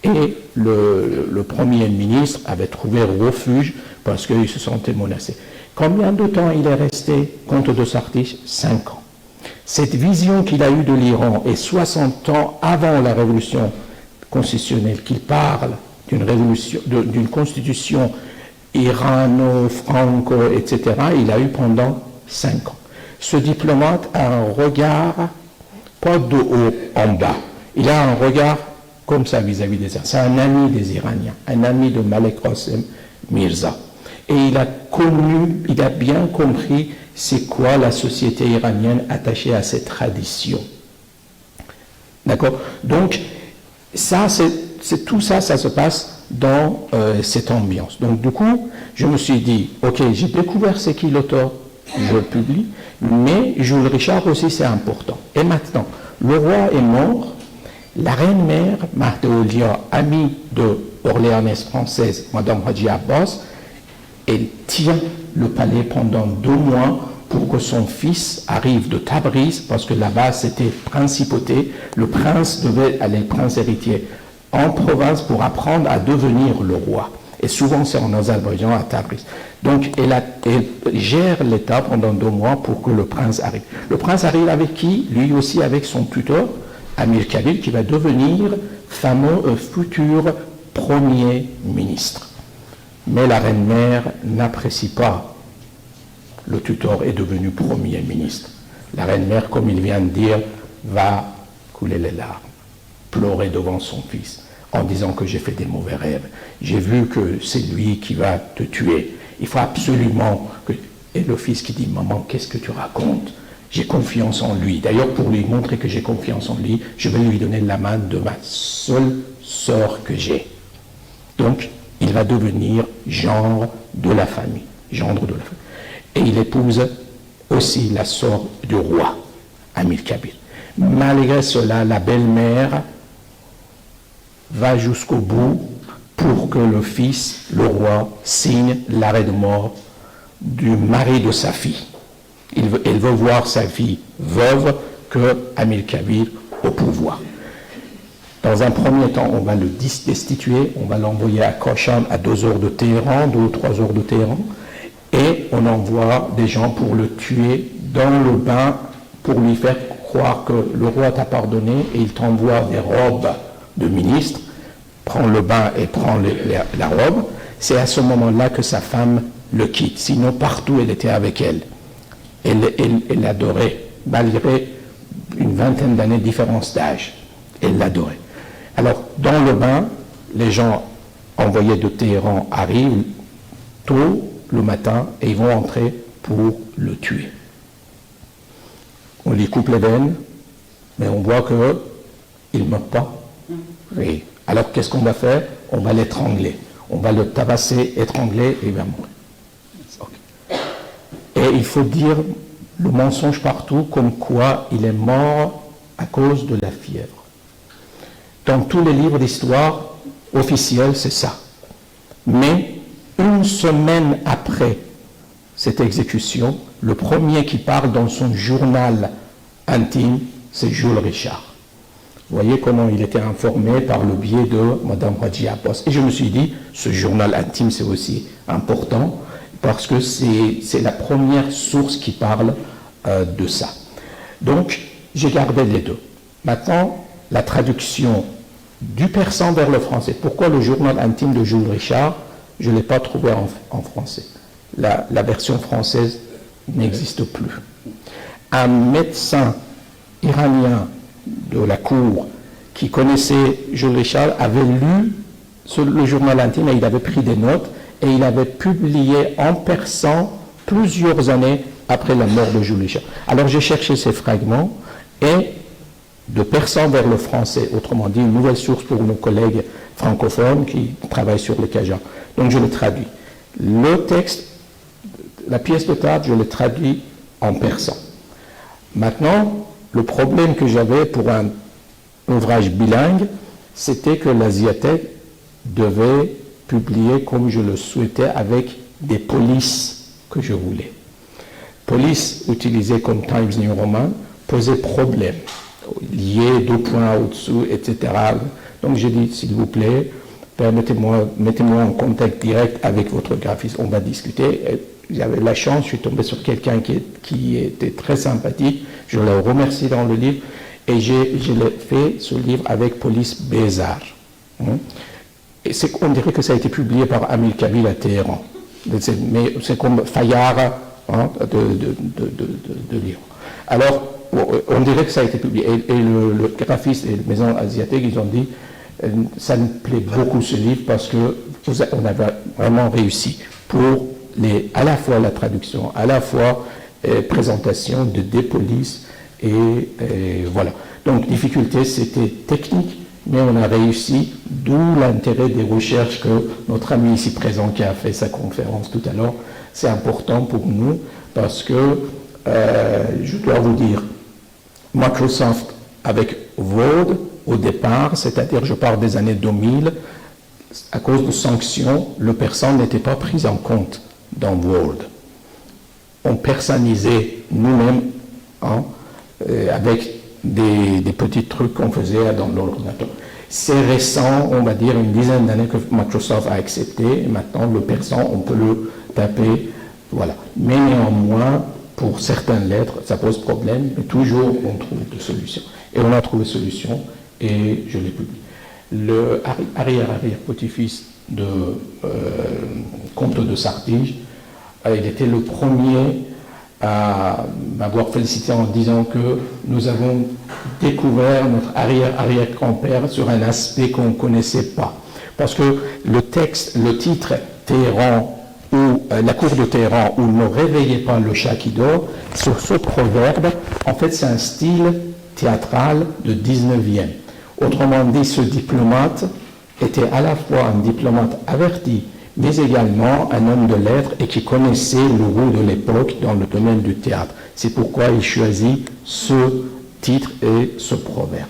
[SPEAKER 3] et le Premier ministre avait trouvé refuge parce qu'il se sentait menacé. Combien de temps il est resté, Comte de Sartige? 5 ans. Cette vision qu'il a eue de l'Iran, et 60 ans avant la révolution constitutionnelle, qu'il parle d'une constitution irano-franco, etc., il a eu pendant 5 ans. Ce diplomate a un regard, pas de haut en bas, il a un regard comme ça vis-à-vis des Iraniens. C'est un ami des Iraniens, un ami de Malek Qasim Mirza. Et il a bien compris c'est quoi la société iranienne attachée à ses traditions. D'accord? Donc, ça, tout ça, ça se passe dans cette ambiance. Donc, du coup, je me suis dit, ok, j'ai découvert c'est qui l'auteur, je le publie, mais Jules Richard aussi, c'est important. Et maintenant, le roi est mort, la reine-mère, Mahdaoulia, amie de Orléanaise française, Madame Hadji Abbas, elle tient le palais pendant 2 mois pour que son fils arrive de Tabriz, parce que là-bas c'était principauté, le prince devait aller, le prince héritier, en province pour apprendre à devenir le roi. Et souvent c'est en Azerbaïdjan, à Tabriz. Donc elle gère l'État pendant 2 mois pour que le prince arrive. Le prince arrive avec qui? Lui aussi avec son tuteur, Amir Khalil, qui va devenir fameux futur Premier ministre. Mais la reine-mère n'apprécie pas le tuteur est devenu Premier ministre. La reine-mère, comme il vient de dire, va couler les larmes, pleurer devant son fils, en disant que j'ai fait des mauvais rêves. J'ai vu que c'est lui qui va te tuer. Il faut absolument que... Et le fils qui dit, maman, qu'est-ce que tu racontes? J'ai confiance en lui. D'ailleurs, pour lui montrer que j'ai confiance en lui, je vais lui donner la main de ma seule sœur que j'ai. Donc, il va devenir gendre de la famille. Gendre de la famille. Et il épouse aussi la sœur du roi, Amilcabir. Malgré cela, la belle-mère va jusqu'au bout pour que le fils, le roi, signe l'arrêt de mort du mari de sa fille. Elle veut voir sa fille veuve que Amilcabir au pouvoir. Dans un premier temps, on va le destituer, on va l'envoyer à Koshan, à 2 heures de Téhéran, 2 ou 3 heures de Téhéran, et on envoie des gens pour le tuer dans le bain, pour lui faire croire que le roi t'a pardonné, et il t'envoie des robes de ministre, prend le bain et prend la robe. C'est à ce moment-là que sa femme le quitte. Sinon, partout, elle était avec elle. Elle l'adorait, malgré une vingtaine d'années de différence d'âge. Elle l'adorait. Alors, dans le bain, les gens envoyés de Téhéran arrivent tôt le matin et ils vont entrer pour le tuer. On lui coupe les veines, mais on voit qu'il ne meurt pas. Oui. Alors, qu'est-ce qu'on va faire? On va l'étrangler. On va le tabasser, étrangler et il va mourir. Okay. Et il faut dire le mensonge partout, comme quoi il est mort à cause de la fièvre. Dans tous les livres d'histoire officiels, c'est ça. Mais une semaine après cette exécution, le premier qui parle dans son journal intime, c'est Jules Richard. Vous voyez comment il était informé par le biais de Mme Hadji Abbas. Et je me suis dit, ce journal intime, c'est aussi important, parce que c'est la première source qui parle de ça. Donc, j'ai gardé les deux. Maintenant, la traduction du persan vers le français. Pourquoi le journal intime de Jules Richard? Je ne l'ai pas trouvé en français. La version française n'existe plus. Un médecin iranien de la cour qui connaissait Jules Richard avait lu le journal intime et il avait pris des notes et il avait publié en persan plusieurs années après la mort de Jules Richard. Alors j'ai cherché ces fragments et de persan vers le français, autrement dit une nouvelle source pour nos collègues francophones qui travaillent sur le Cajun. Donc je le traduis. Le texte, la pièce de théâtre, je le traduis en persan. Maintenant, le problème que j'avais pour un ouvrage bilingue, c'était que l'Asiatique devait publier comme je le souhaitais avec des polices que je voulais. Police utilisée comme Times New Roman posait problème, lié 2 points au-dessous, etc. Donc j'ai dit, s'il vous plaît, mettez-moi en contact direct avec votre graphiste, on va discuter. J'avais la chance, je suis tombé sur quelqu'un qui était très sympathique, je le remercie dans le livre, et je l'ai fait ce livre avec Police Bézard. Et on dirait que ça a été publié par Amilcabir à Téhéran, mais c'est comme Fayard de livre. Alors, on dirait que ça a été publié, et le graphiste et la maison asiatique, ils ont dit, ça me plaît beaucoup ce livre parce qu'on avait vraiment réussi pour à la fois la traduction, à la fois présentation des polices et voilà. Donc, difficulté, c'était technique, mais on a réussi, d'où l'intérêt des recherches que notre ami ici présent qui a fait sa conférence tout à l'heure, c'est important pour nous parce que, je dois vous dire, Microsoft avec Word, au départ, c'est-à-dire je parle des années 2000, à cause de sanctions, le persan n'était pas pris en compte dans Word. On personnalisait nous-mêmes avec des petits trucs qu'on faisait dans l'ordinateur. C'est récent, on va dire une dizaine d'années que Microsoft a accepté, et maintenant le persan, on peut le taper, voilà. Mais néanmoins, pour certaines lettres, ça pose problème, mais toujours on trouve des solutions. Et on a trouvé solution, et je l'ai publié. Le arrière-petit-fils de Comte de Sartige, il était le premier à m'avoir félicité en disant que nous avons découvert notre arrière-arrière-grand-père sur un aspect qu'on ne connaissait pas. Parce que le titre Téhéran, ou la cour de Téhéran, où ne réveillez pas le chat qui dort, sur ce proverbe, en fait c'est un style théâtral de 19e. Autrement dit, ce diplomate était à la fois un diplomate averti, mais également un homme de lettres et qui connaissait le goût de l'époque dans le domaine du théâtre. C'est pourquoi il choisit ce titre et ce proverbe.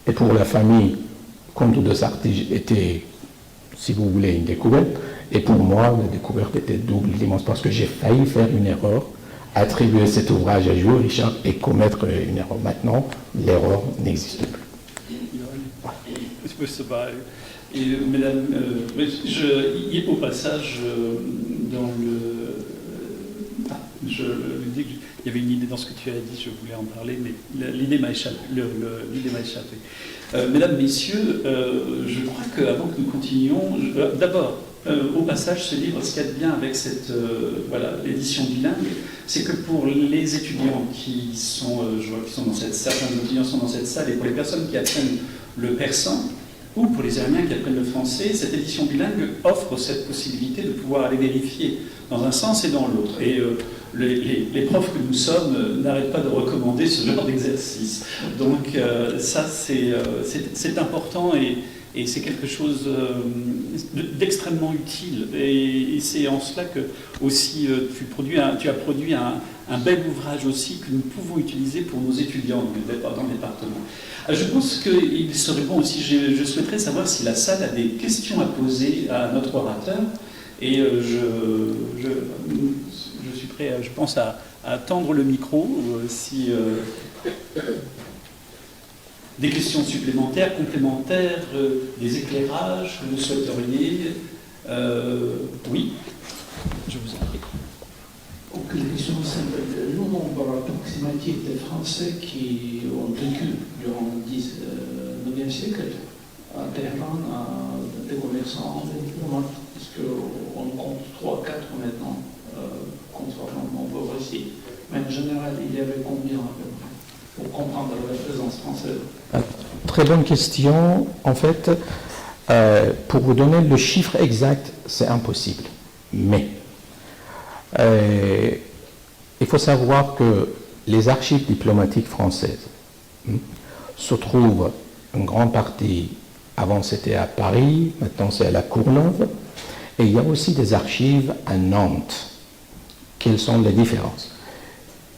[SPEAKER 3] Et pour la famille, Comte de Sarthe était, si vous voulez, une découverte. Et pour moi, la découverte était double, immense, parce que j'ai failli faire une erreur, attribuer cet ouvrage à Jules Richard et commettre une erreur. Maintenant, l'erreur n'existe plus.
[SPEAKER 5] Et mesdames, au passage, dans le. Je dis qu'il y avait une idée dans ce que tu as dit, je voulais en parler, mais l'idée m'a échappé. Mesdames, messieurs, je crois qu'avant que nous continuions, d'abord, au passage, ce livre, ce qu'il y a de bien avec cette l'édition bilingue, c'est que pour les étudiants qui sont, je vois qu'ils sont dans cette salle, certains étudiants sont dans cette salle, et pour les personnes qui apprennent le persan, ou pour les Iraniens qui apprennent le français, cette édition bilingue offre cette possibilité de pouvoir aller vérifier dans un sens et dans l'autre. Et les profs que nous sommes n'arrêtent pas de recommander ce genre d'exercice. Donc ça, c'est important et c'est quelque chose d'extrêmement utile. Et c'est en cela que aussi tu as produit un bel ouvrage aussi que nous pouvons utiliser pour nos étudiants dans le département. Je pense qu'il serait bon aussi, je souhaiterais savoir si la salle a des questions à poser à notre orateur. Et je suis prêt, je pense, à tendre le micro si des questions supplémentaires, complémentaires, des éclairages que vous souhaiteriez. Oui, je vous en prie.
[SPEAKER 6] Aucune question simple. Le nombre approximatif des Français qui ont vécu durant le 19e siècle à Téhéran, des commerçants, des diplomates, est-ce qu'on compte 3, 4 maintenant, contrairement au nombre ici. Mais en général, il y avait combien à peu près pour comprendre la présence française?
[SPEAKER 3] Très bonne question. En fait, pour vous donner le chiffre exact, c'est impossible. Mais il faut savoir que les archives diplomatiques françaises se trouvent en grande partie, avant c'était à Paris, maintenant c'est à la Courneuve, et il y a aussi des archives à Nantes. Quelles sont les différences?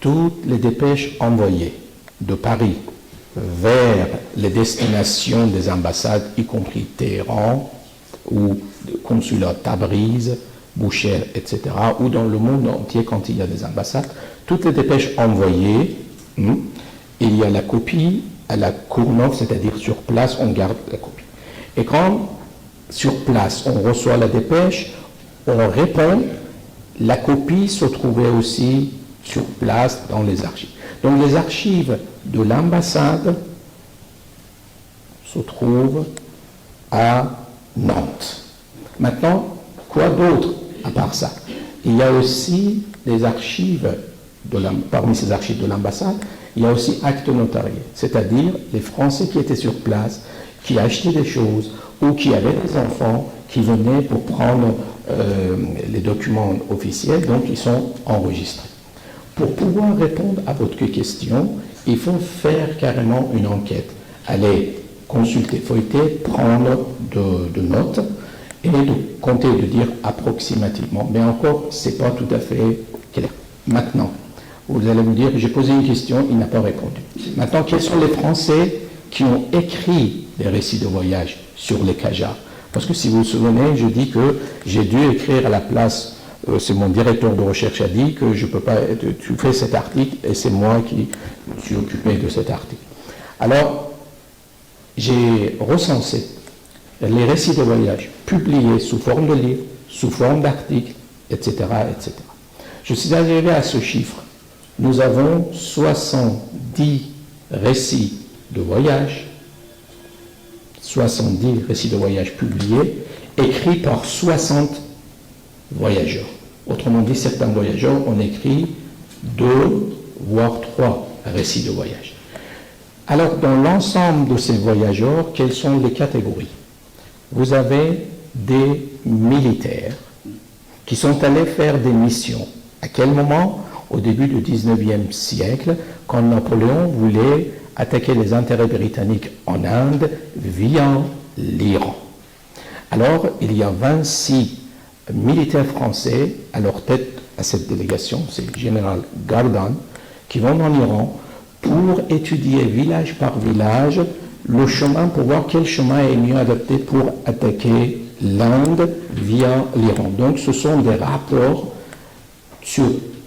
[SPEAKER 3] Toutes les dépêches envoyées de Paris vers les destinations des ambassades, y compris Téhéran ou consulat Tabriz, Boucher, etc., ou dans le monde entier quand il y a des ambassades, toutes les dépêches envoyées, il y a la copie à la Courneuve, c'est-à-dire sur place, on garde la copie. Et quand sur place on reçoit la dépêche, on répond, la copie se trouvait aussi sur place dans les archives. Donc les archives de l'ambassade se trouvent à Nantes. Maintenant, quoi d'autre à part ça? Il y a aussi des archives, parmi ces archives de l'ambassade, il y a aussi actes notariés, c'est-à-dire les Français qui étaient sur place, qui achetaient des choses ou qui avaient des enfants qui venaient pour prendre les documents officiels, donc ils sont enregistrés. Pour pouvoir répondre à votre question, il faut faire carrément une enquête, aller consulter, feuilleter, prendre de notes et de compter, de dire approximativement. Mais encore, ce n'est pas tout à fait clair. Maintenant, vous allez me dire, j'ai posé une question, il n'a pas répondu. Maintenant, quels sont les Français qui ont écrit des récits de voyage sur les Qajars? Parce que si vous vous souvenez, je dis que j'ai dû écrire à la place, c'est mon directeur de recherche a dit que je ne peux pas, tu fais cet article et c'est moi qui me suis occupé de cet article. Alors, j'ai recensé les récits de voyage publiés sous forme de livres, sous forme d'articles, etc., etc. Je suis arrivé à ce chiffre. Nous avons 70 récits de voyage, 70 récits de voyage publiés, écrits par 60 voyageurs. Autrement dit, certains voyageurs ont écrit 2, voire 3 récits de voyage. Alors, dans l'ensemble de ces voyageurs, quelles sont les catégories? Vous avez des militaires qui sont allés faire des missions. À quel moment? Au début du 19e siècle, quand Napoléon voulait attaquer les intérêts britanniques en Inde via l'Iran. Alors, il y a 26 militaires français à leur tête à cette délégation, c'est le général Gardan, qui vont en Iran pour étudier village par village le chemin, pour voir quel chemin est mieux adapté pour attaquer l'Inde via l'Iran. Donc ce sont des rapports sur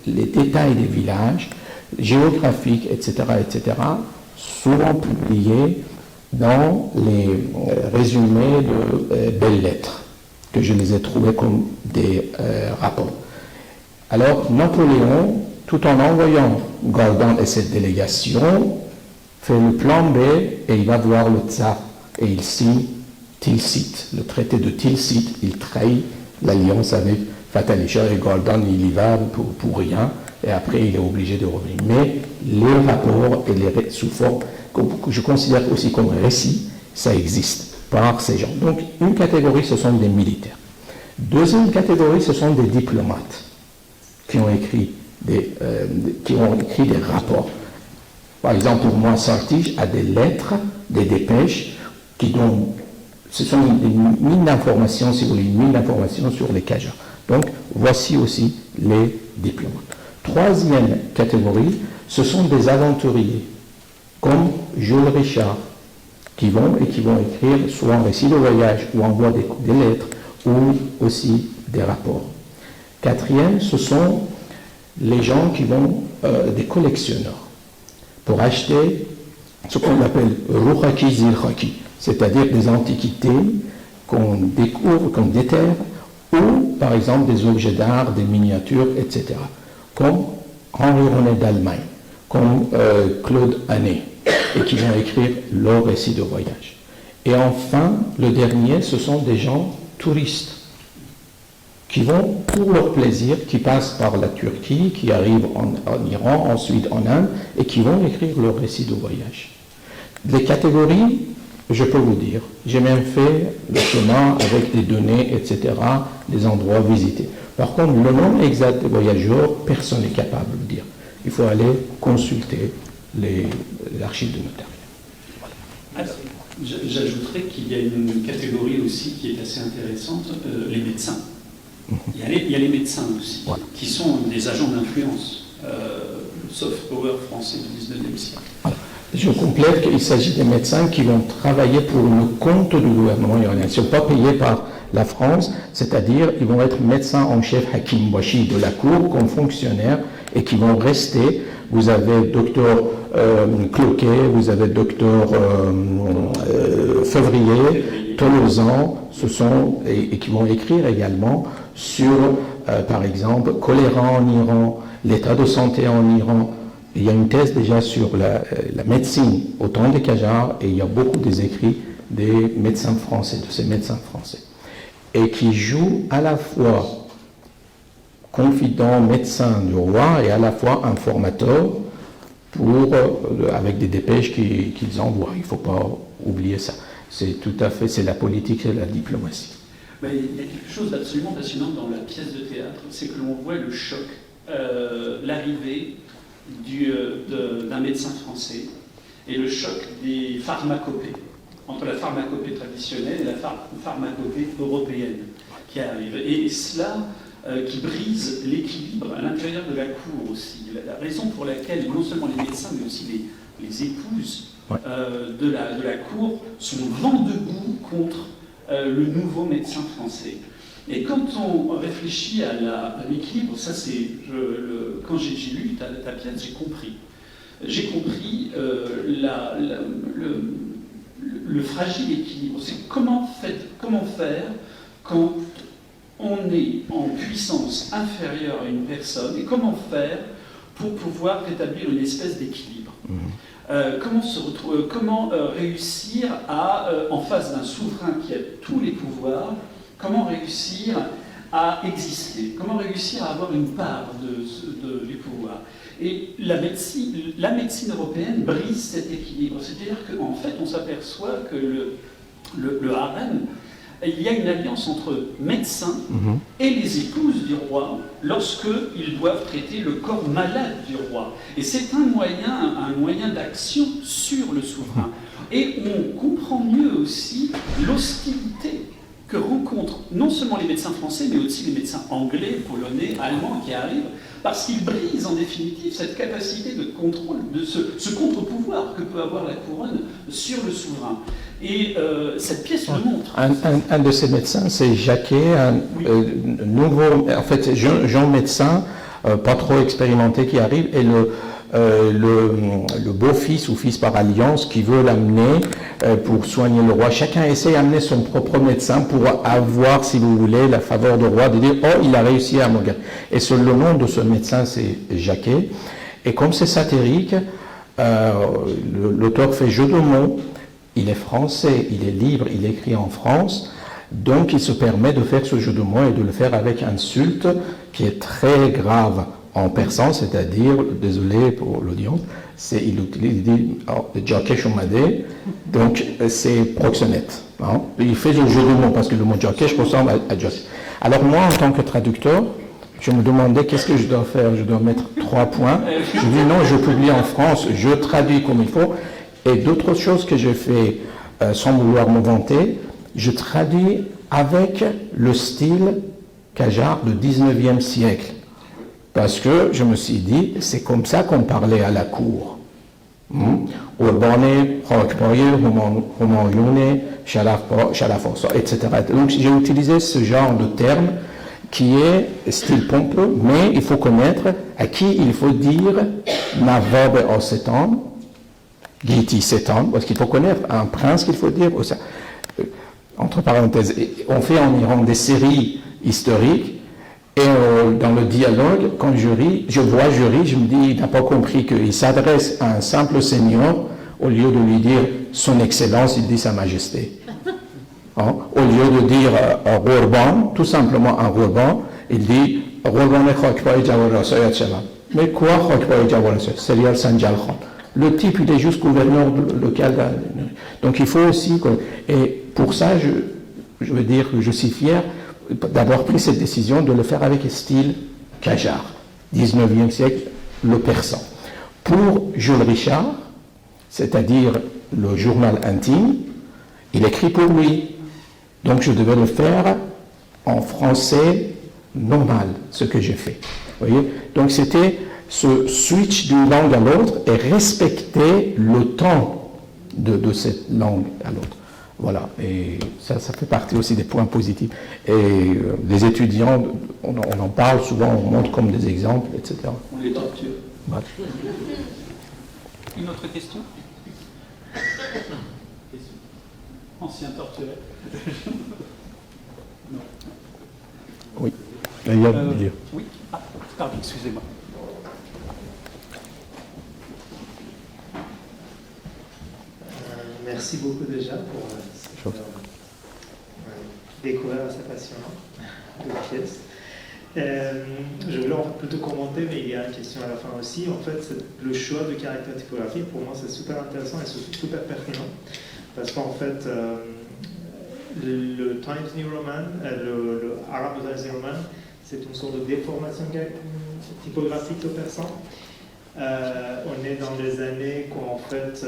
[SPEAKER 3] les détails des villages, géographiques, etc., souvent publiés dans les résumés de belles lettres, que je les ai trouvés comme des rapports. Alors Napoléon, tout en envoyant Gardan et cette délégation, fait le plan B et il va voir le tsar et il signe Tilsit, le traité de Tilsit. Il trahit l'alliance avec Fatali Shah et Gardan, il y va pour rien et après il est obligé de revenir. Mais les rapports et les sous forme que je considère aussi comme récits, ça existe par ces gens. Donc une catégorie, ce sont des militaires. Deuxième catégorie, ce sont des diplomates qui ont écrit des rapports. Par exemple, pour moi, Sartige a des lettres, des dépêches, ce sont des mines d'informations, si vous voulez, une mine d'informations sur les Qajars. Donc, voici aussi les diplomates. Troisième catégorie, ce sont des aventuriers, comme Jules Richard, qui vont écrire soit un récit de voyage, ou envoient des lettres, ou aussi des rapports. Quatrième, ce sont les gens qui vont, des collectionneurs, pour acheter ce qu'on appelle Ruhaki Zilhaki, c'est-à-dire des antiquités qu'on découvre, qu'on déterre, ou par exemple des objets d'art, des miniatures, etc. Comme Henri René d'Allemagne, comme Claude Hannet, et qui vont écrire leur récit de voyage. Et enfin, le dernier, ce sont des gens touristes, qui vont pour leur plaisir, qui passent par la Turquie, qui arrivent en Iran, ensuite en Inde, et qui vont écrire leur récit de voyage. Les catégories, je peux vous dire, j'ai même fait le chemin avec des données, etc., des endroits visités. Par contre, le nombre exact des voyageurs, personne n'est capable de dire. Il faut aller consulter l'archive de notariat.
[SPEAKER 5] Voilà. J'ajouterais qu'il y a une catégorie aussi qui est assez intéressante, les médecins. Il y a les médecins aussi,
[SPEAKER 3] voilà,
[SPEAKER 5] qui sont des agents d'influence, soft power français du 19e siècle.
[SPEAKER 3] Voilà. Je complète qu'il s'agit des médecins qui vont travailler pour le compte du gouvernement iranien. Ils ne sont pas payés par la France, c'est-à-dire ils vont être médecins en chef Hakim Washi de la cour comme fonctionnaires et qui vont rester. Vous avez docteur Cloquet, vous avez docteur Février, Tolosan, et qui vont écrire également sur, par exemple, choléra en Iran, l'état de santé en Iran. Il y a une thèse déjà sur la médecine au temps des Qajars et il y a beaucoup des écrits des médecins français, de ces médecins français, et qui jouent à la fois confident médecin du roi et à la fois informateur avec des dépêches qu'ils envoient. Il ne faut pas oublier ça. C'est tout à fait, c'est la politique et la diplomatie.
[SPEAKER 5] Mais il y a quelque chose d'absolument passionnant dans la pièce de théâtre, c'est que l'on voit le choc, l'arrivée d'un médecin français et le choc des pharmacopées, entre la pharmacopée traditionnelle et la pharmacopée européenne qui arrive. Et cela qui brise l'équilibre à l'intérieur de la cour aussi. La raison pour laquelle non seulement les médecins mais aussi les épouses de la cour sont vent debout contre le nouveau médecin français. Et quand on réfléchit à l'équilibre, ça c'est, quand j'ai lu ta pièce, j'ai compris. J'ai compris le fragile équilibre. C'est comment faire quand on est en puissance inférieure à une personne et comment faire pour pouvoir rétablir une espèce d'équilibre. Comment réussir en face d'un souverain qui a tous les pouvoirs, comment réussir à exister? Comment réussir à avoir une part du pouvoir? Et la médecine européenne brise cet équilibre. C'est-à-dire qu'en fait, on s'aperçoit que le harem, il y a une alliance entre médecins et les épouses du roi lorsqu'ils doivent traiter le corps malade du roi. Et c'est un moyen d'action sur le souverain. Et on comprend mieux aussi l'hostilité que rencontrent non seulement les médecins français, mais aussi les médecins anglais, polonais, allemands qui arrivent, parce qu'ils brisent en définitive cette capacité de contrôle, de ce contre-pouvoir que peut avoir la couronne sur le souverain. Et cette pièce le montre.
[SPEAKER 3] Un de ces médecins, c'est Jacquet, nouveau, en fait, jeune médecin, pas trop expérimenté qui arrive, et le beau-fils ou fils par alliance qui veut l'amener pour soigner le roi. Chacun essaie d'amener son propre médecin pour avoir, si vous voulez, la faveur du roi, de dire « Oh, il a réussi à me guérir ». Et le nom de ce médecin, c'est Jacquet. Et comme c'est satirique, l'auteur fait jeu de mots. Il est français, il est libre, il écrit en France. Donc, il se permet de faire ce jeu de mots et de le faire avec insulte qui est très grave en persan, c'est-à-dire, désolé pour l'audience, il dit Jacquet Chomadé, donc c'est proxénète. Hein. Il fait le jeu de mots parce que le mot Jacquet ressemble à Jacquet. Alors moi, en tant que traducteur, je me demandais qu'est-ce que je dois faire. Je dois mettre 3 points. Je dis non, je publie en France, je traduis comme il faut. Et d'autres choses que j'ai fait sans vouloir me vanter, je traduis avec le style Qajar du 19e siècle. Parce que je me suis dit, c'est comme ça qu'on parlait à la cour. Etc. Donc j'ai utilisé ce genre de terme qui est style pompeux, mais il faut connaître à qui il faut dire Navabe au 7 ans, Giti 7 ans, parce qu'il faut connaître un prince qu'il faut dire. Entre parenthèses, on fait en Iran des séries historiques. Et dans le dialogue, quand je ris, je me dis, il n'a pas compris qu'il s'adresse à un simple seigneur, au lieu de lui dire son excellence, il dit sa majesté. Hein? Au lieu de dire Rourban, tout simplement un Rourban, il dit Rourban et Khokbaï Jawara Soyat Shabab. Mais quoi Khokbaï Jawara Soyat? C'est Sanjal Khan. Le type, il est juste gouverneur local. Donc il faut aussi. Et pour ça, je veux dire que je suis fier d'avoir pris cette décision de le faire avec style Qajar, 19e siècle, le persan. Pour Jules Richard, c'est-à-dire le journal intime, il écrit pour lui. Donc je devais le faire en français normal, ce que j'ai fait. Vous voyez? Donc c'était ce switch d'une langue à l'autre et respecter le temps de cette langue à l'autre. Voilà, et ça fait partie aussi des points positifs. Et les étudiants, on en parle souvent, on montre comme des exemples, etc.
[SPEAKER 5] On les torture.
[SPEAKER 3] Voilà.
[SPEAKER 5] Une autre question? Ancien torturé. Non.
[SPEAKER 3] Oui. Il y a
[SPEAKER 5] oui. Ah, pardon, excusez-moi.
[SPEAKER 7] Merci beaucoup déjà pour cette découverte assez passionnante de pièce. Je voulais en fait plutôt commenter, mais il y a une question à la fin aussi. En fait, le choix de caractère typographique, pour moi, c'est super intéressant et c'est super pertinent. Parce qu'en fait, le Times New Roman, le Arab Times New Roman, c'est une sorte de déformation typographique au persan. On est dans des années où, en fait,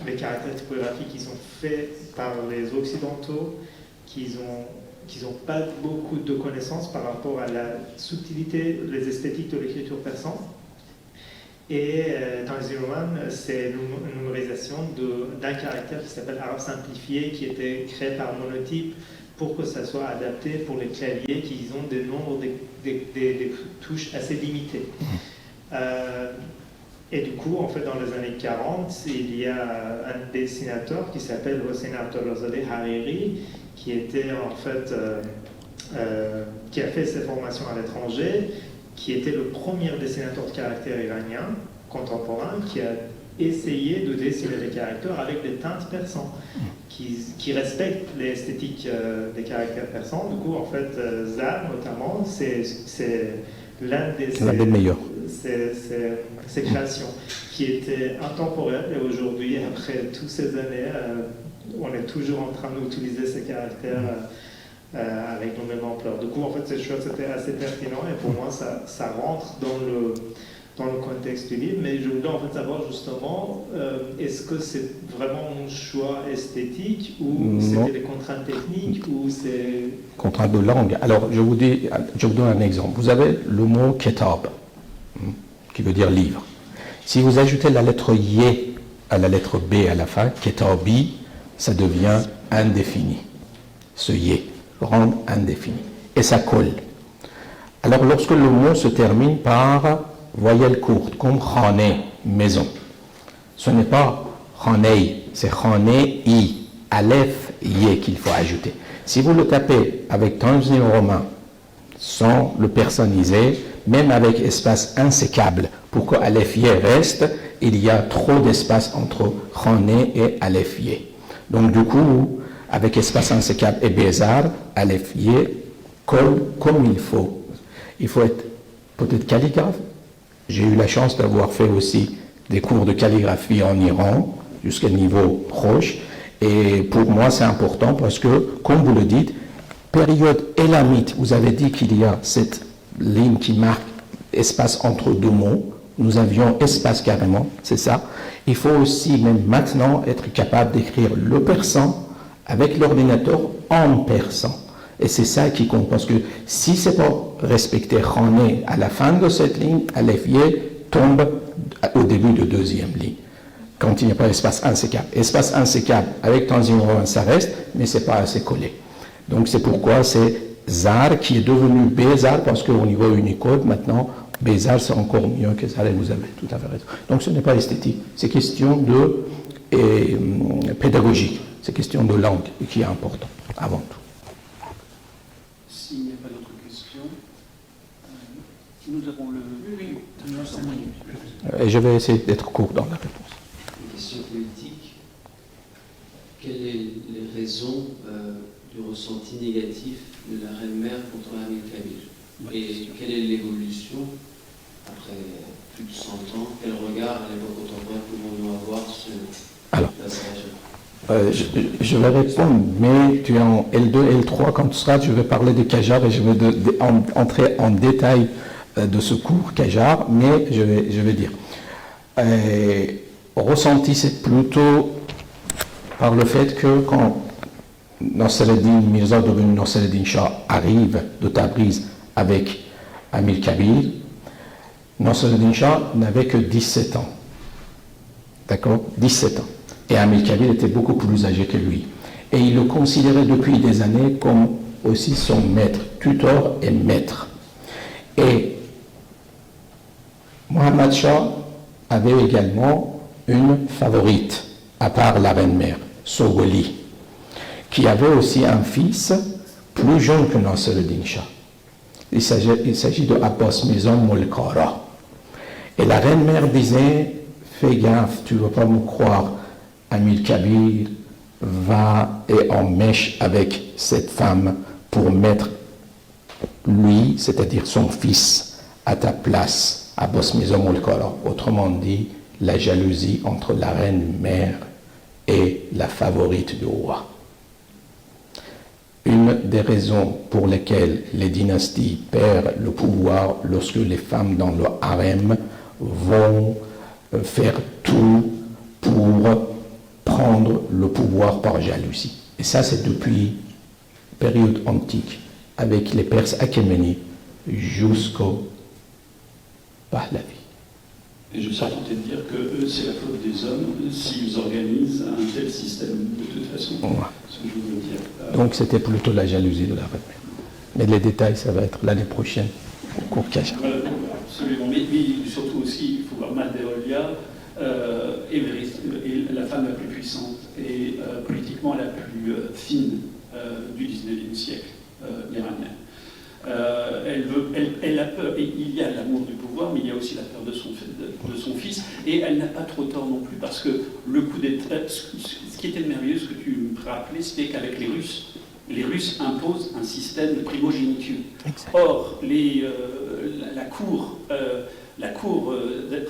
[SPEAKER 7] les caractères typographiques qui sont faits par les Occidentaux, qu'ils n'ont pas beaucoup de connaissances par rapport à la subtilité, les esthétiques de l'écriture persane. Et dans les Roman, c'est une numérisation d'un caractère qui s'appelle arabe simplifié, qui était créé par Monotype pour que ça soit adapté pour les claviers qui ont des nombres, des touches assez limitées. Et du coup, en fait, dans les années 40, il y a un dessinateur qui s'appelle Hossein Abdolazadeh Hariri, qui était en fait, qui a fait ses formations à l'étranger, qui était le premier dessinateur de caractères iranien contemporain, qui a essayer de dessiner les caractères avec des teintes persans qui respectent l'esthétique des caractères persans. Du coup, en fait, Zar, notamment, c'est l'un des meilleurs. Ces créations qui étaient intemporelles, et aujourd'hui, après toutes ces années, on est toujours en train d'utiliser ces caractères avec nos mêmes ampleurs. Du coup, en fait, cette chose était assez pertinent, et pour moi, ça rentre dans le contexte du livre, mais je voulais en fait savoir justement, est-ce que c'est vraiment un choix esthétique ou c'était des contraintes techniques ou c'est...
[SPEAKER 3] Contraintes de langue. Alors, je vous donne un exemple. Vous avez le mot kitab, qui veut dire livre. Si vous ajoutez la lettre Y à la lettre B à la fin, kitabi, ça devient indéfini. Ce Y rend indéfini. Et ça colle. Alors, lorsque le mot se termine par voyelle courte, comme khane, maison. Ce n'est pas khanei, c'est khanei, aleph, yé qu'il faut ajouter. Si vous le tapez avec tanzim romain, sans le personniser, même avec espace insécable, pour que aleph yé reste, il y a trop d'espace entre khanei et aleph yé. Donc du coup, avec espace insécable et bézar, aleph yé colle comme il faut. Il faut être peut-être calligraphe. J'ai eu la chance d'avoir fait aussi des cours de calligraphie en Iran, jusqu'à niveau proche. Et pour moi, c'est important parce que, comme vous le dites, période élamite, vous avez dit qu'il y a cette ligne qui marque espace entre deux mots. Nous avions espace carrément, c'est ça. Il faut aussi, même maintenant, être capable d'écrire le persan avec l'ordinateur en persan. Et c'est ça qui compte, parce que si c'est pas respecté khané à la fin de cette ligne, aleph yé tombe au début de deuxième ligne, quand il n'y a pas d'espace insécable. Espace insécable, avec tanzim romain, ça reste, mais c'est pas assez collé. Donc c'est pourquoi c'est Zar qui est devenu Bézar, parce qu'au niveau Unicode, maintenant, Bézar c'est encore mieux que Zar, et vous avez tout à fait raison. Donc ce n'est pas esthétique, c'est question de pédagogique, c'est question de langue qui est important, avant tout.
[SPEAKER 5] S'il n'y a pas d'autres questions, nous avons le...
[SPEAKER 3] Et je vais essayer d'être court dans la réponse.
[SPEAKER 8] Une question politique. Quelles sont les raisons du ressenti négatif de la reine-mère contre Amil Kabir? Et quelle est l'évolution, après plus de 100 ans, quel regard à l'époque contemporaine pouvons-nous avoir sur ce passage?
[SPEAKER 3] Je vais répondre, mais tu es en L2, L3, quand tu seras, je vais parler de Qajar et je vais entrer en détail de ce cours Qajar, mais je vais dire. Ressenti, c'est plutôt par le fait que quand Nasreddin Mirza, devenu Nasreddin Shah, arrive de Tabriz avec Amir Kabir, Nasreddin Shah n'avait que 17 ans. D'accord? 17 ans. Et Amir Kabir était beaucoup plus âgé que lui. Et il le considérait depuis des années comme aussi son maître, tuteur et maître. Et Mohammad Shah avait également une favorite, à part la reine-mère, Sogoli, qui avait aussi un fils plus jeune que Nasreddin Shah. Il s'agit de Abbas Mizan Molkara. Et la reine-mère disait, fais gaffe, tu ne vas pas me croire, Amir Kabir va et en mèche avec cette femme pour mettre lui, c'est-à-dire son fils, à ta place, Abbas Mizan Molkara. Autrement dit, la jalousie entre la reine-mère et la favorite du roi. Une des raisons pour lesquelles les dynasties perdent le pouvoir lorsque les femmes dans le harem vont faire tout pour prendre le pouvoir par jalousie. Et ça, c'est depuis la période antique, avec les Perses achéménides jusqu'au Pahlavi.
[SPEAKER 5] Et je serais tenté de dire que c'est la faute des hommes s'ils organisent un tel système, de toute façon.
[SPEAKER 3] Ouais.
[SPEAKER 5] Ce que je veux dire.
[SPEAKER 3] Donc c'était plutôt la jalousie de la reine. Mais les détails, ça va être l'année prochaine, au cours Qajar.
[SPEAKER 5] Voilà, absolument. Mais surtout aussi, il faut voir Maldeolia est la femme la plus puissante et politiquement la plus fine du 19e siècle iranienne. Elle a peur, et il y a l'amour du pouvoir, mais il y a aussi la peur de son fils, et elle n'a pas trop tort non plus, parce que le coup d'État, ce qui était merveilleux, ce que tu me rappelais, c'était qu'avec les Russes imposent un système de primogéniture. Or, la cour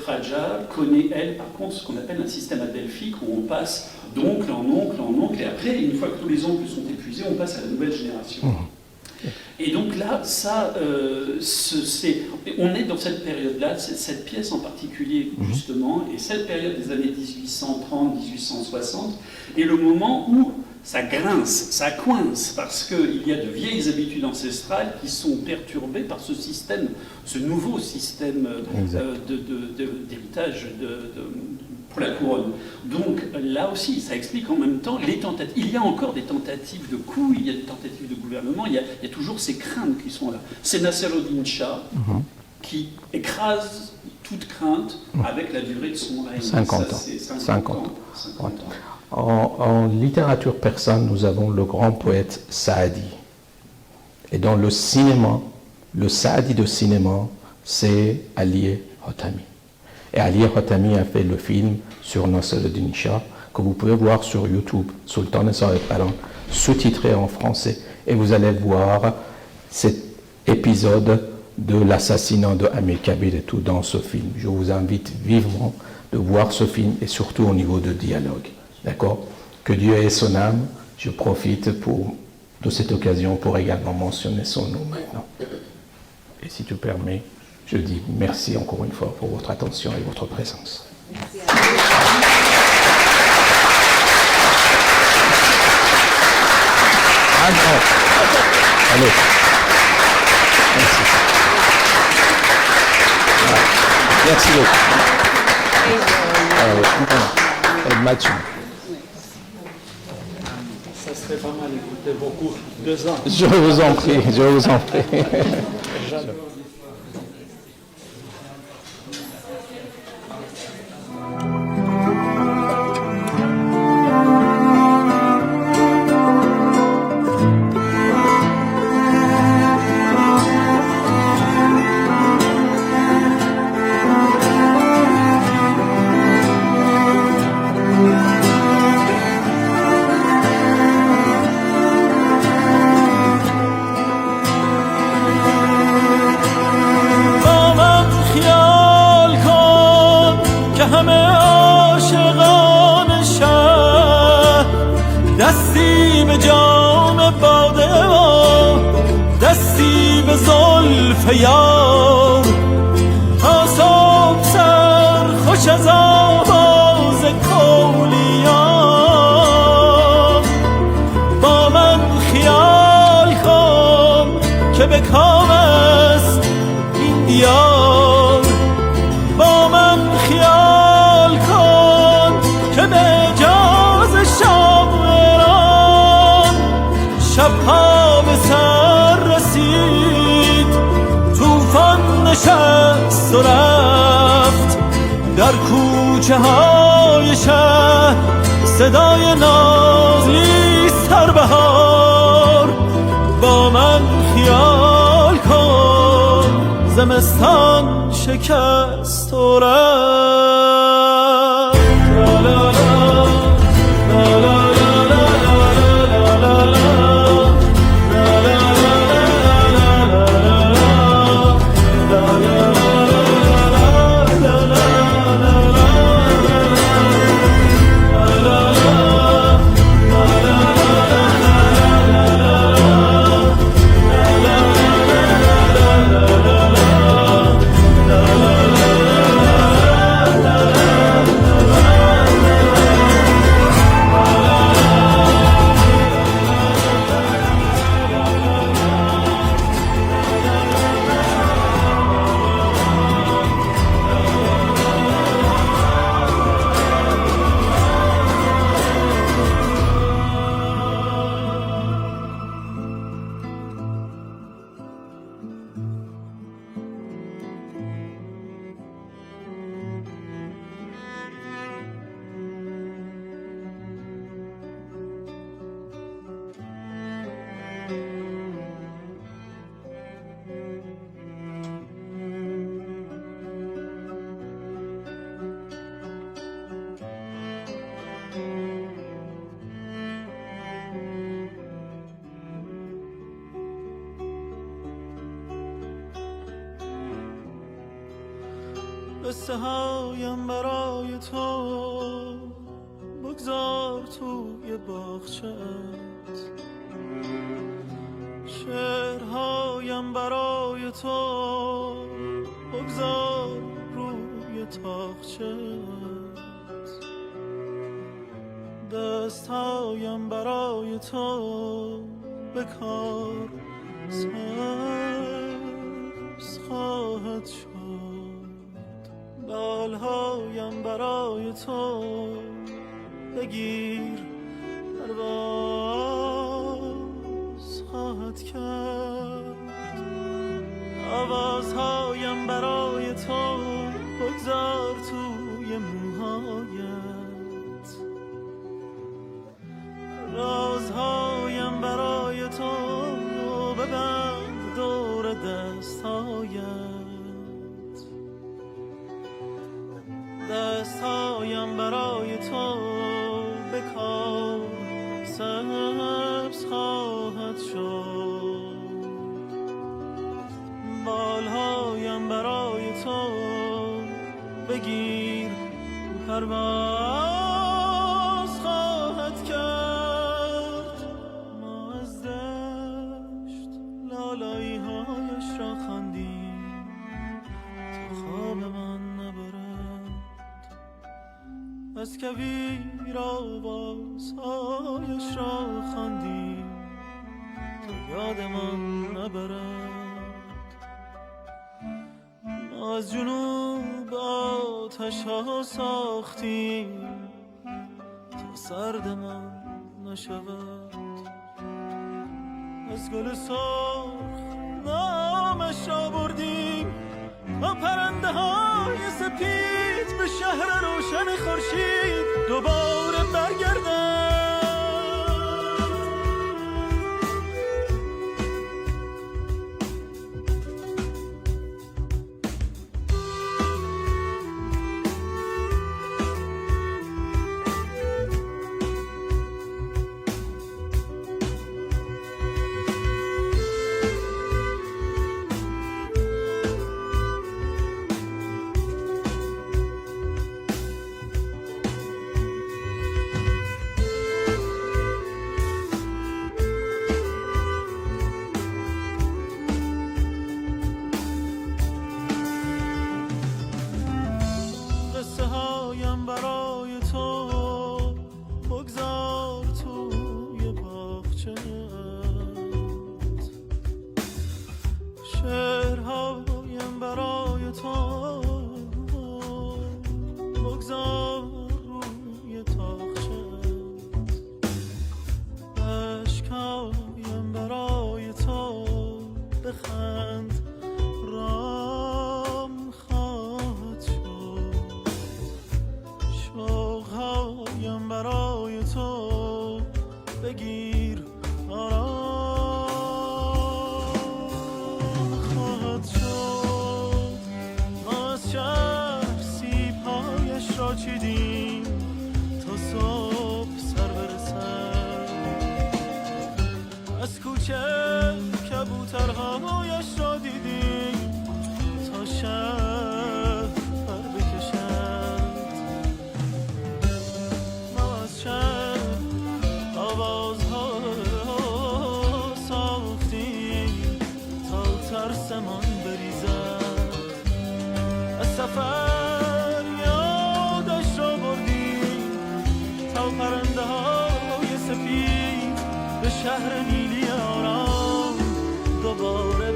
[SPEAKER 5] Raja connaît, elle, par contre, ce qu'on appelle un système adelphique, où on passe d'oncle en oncle en oncle, et après, une fois que tous les oncles sont épuisés, on passe à la nouvelle génération. Et donc là, on est dans cette période-là, cette pièce en particulier, justement, et cette période des années 1830-1860 est le moment où ça grince, ça coince, parce qu'il y a de vieilles habitudes ancestrales qui sont perturbées par ce système, ce nouveau système d'héritage pour la couronne. Donc là aussi, ça explique en même temps les tentatives. Il y a encore des tentatives de coup, il y a des tentatives de gouvernement, il y a toujours ces craintes qui sont là. C'est Nasser-ud-Din Shah qui écrase toute crainte avec la durée de son règne.
[SPEAKER 3] 50 ans. En littérature persane, nous avons le grand poète Saadi. Et dans le cinéma, le Saadi de cinéma, c'est Ali Khatami. Et Ali Khatami a fait le film sur Nasser-ud-Din Shah, que vous pouvez voir sur YouTube, Sultan et Saré Paran, sous-titré en français. Et vous allez voir cet épisode de l'assassinat de Amir Kabir et tout dans ce film. Je vous invite vivement de voir ce film, et surtout au niveau de dialogue. D'accord? Que Dieu ait son âme. Je profite de cette occasion pour également mentionner son nom maintenant. Et si tu permets, je dis merci encore une fois pour votre attention et votre présence.
[SPEAKER 4] Merci.
[SPEAKER 3] Ah non. Allez. Merci. Merci beaucoup. Mathieu.
[SPEAKER 9] Ça serait pas mal d'écouter vos cours 2 ans.
[SPEAKER 3] Je vous en prie, je vous en prie.
[SPEAKER 1] دستی به جام باده و دستی به زلف یار تا صبح سر خوش از آواز کولیان با من خیال کن که به کام است این دیار با من خیال کن که به جاز شاعران شبها به سر رسید طوفان نشست و رفت در کوچه های شهر صدای نازلی سربهار با من خیال کن زمستان شکست و رفت لا لا لا لا قصه هایم برای تو بگذار توی باغچه‌ات، شعرهایم برای تو بگذار روی تاقچه‌ات، دستهایم برای تو به کار سبز خواهد شد، بالهایم برای تو بگیر پرواز خواهد کرد، آوازهایم برای تو بگذار توی موهایت، رازهایم برای تو ببند دور دستهایت، دستهایم برای تو به کار سبز خواهد شد، بالهایم برای تو بگیر پرواز خواهد کرد. ما از دشت لالایی هایش را خواندیم تا خواب من نبرد، از کویر آوازهایش را خواندیم تا یادمان نبرد. ما از جنوب آتش ها ساختیم تا سردمان نشود، از گل سرخ نامش را بردیم تا پرنده های سپید به شهر روشن خورشید دوباره برگردند. برای تو بگذار توی باغچه‌ات، شعرهایم برای تو بگذار روی تاقچه‌ات، اشکهایم برای تو بخند رام خواهد شد، شوقهایم برای تو بگیر آرام خواهد شد. ما از شهر سیب‌هایش را چیدیم تا صبح سر برسد، از کوچه کبوترهایش را دیدیم تا شب پر بکشد. ما از شب آوازها ساختیم تا ترسمان بریزد، از سفر یادش را بردیم تا پرنده های سفید به شهر نیلی آرام دوباره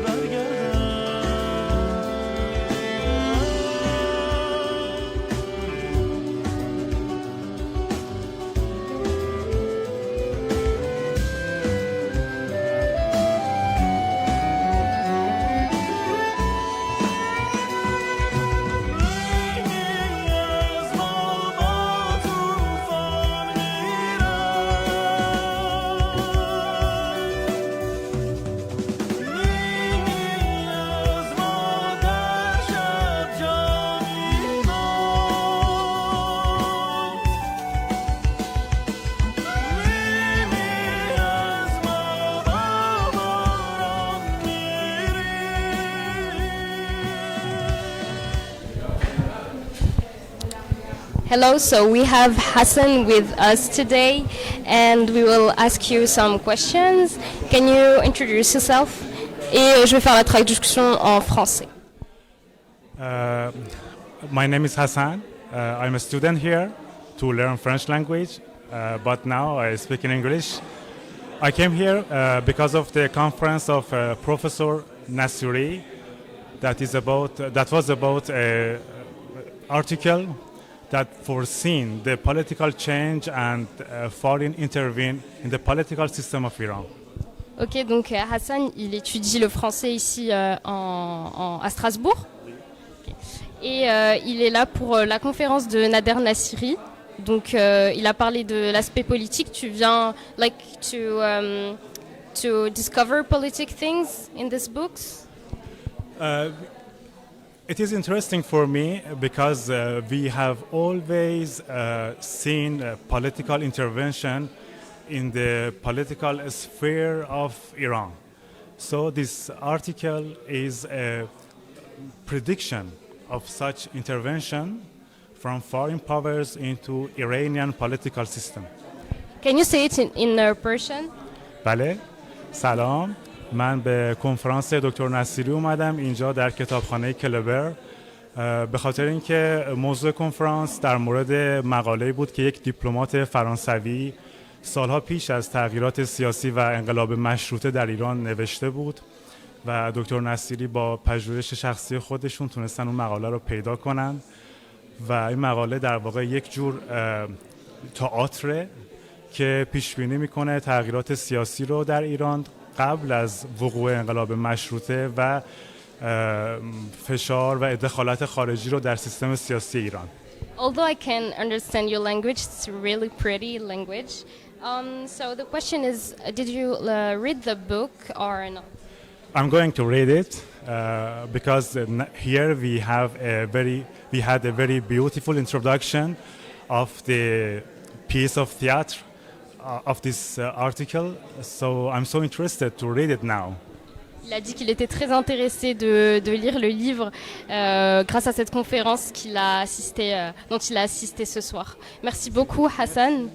[SPEAKER 10] Hello, so we have Hassan with us today and we will ask you some questions. Can you introduce yourself? Et je vais faire la traduction en français.
[SPEAKER 11] My name is Hassan. I'm a student here to learn French language, but now I speak in English. I came here because of the conference of Professor Nassiri that was about an article that foreseen the political change and foreign intervene in the political system of Iran.
[SPEAKER 10] Ok, donc Hassan, il étudie le français ici à Strasbourg. Okay. Et il est là pour la conférence de Nader Nassiri. Donc il a parlé de l'aspect politique. Tu viens to discover politic things in these books?
[SPEAKER 11] It is interesting for me because we have always seen political intervention in the political sphere of Iran. So this article is a prediction of such intervention from foreign powers into Iranian political system.
[SPEAKER 10] Can you say it in Persian?
[SPEAKER 11] بله. سلام. من به کنفرانس دکتر نصیری اومدم اینجا در کتابخانه کلبر به خاطر اینکه موضوع کنفرانس در مورد مقاله‌ای بود که یک دیپلمات فرانسوی سالها پیش از تغییرات سیاسی و انقلاب مشروطه در ایران نوشته بود و دکتر نصیری با پژوهش شخصی خودشون تونستن اون مقاله رو پیدا کنن و این مقاله در واقع یک جور تئاتره که پیش بینی میکنه تغییرات سیاسی رو در ایران قبل از وقوع انقلاب مشروطه و فشار و دخالت خارجی رو در سیستم سیاسی ایران.
[SPEAKER 10] Although I can understand your language, it's a really pretty language. So the question is, did you read the book or not?
[SPEAKER 11] I'm going to read it because here we had a very beautiful introduction of the piece of theatre of this article. So I'm so interested to read it now.
[SPEAKER 10] Il a dit qu'il était très intéressé de lire le livre grâce à cette conférence dont il a assisté ce soir. Merci beaucoup, Hassan.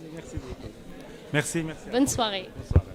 [SPEAKER 11] Merci.
[SPEAKER 10] Bonne soirée.
[SPEAKER 11] Bonne soirée.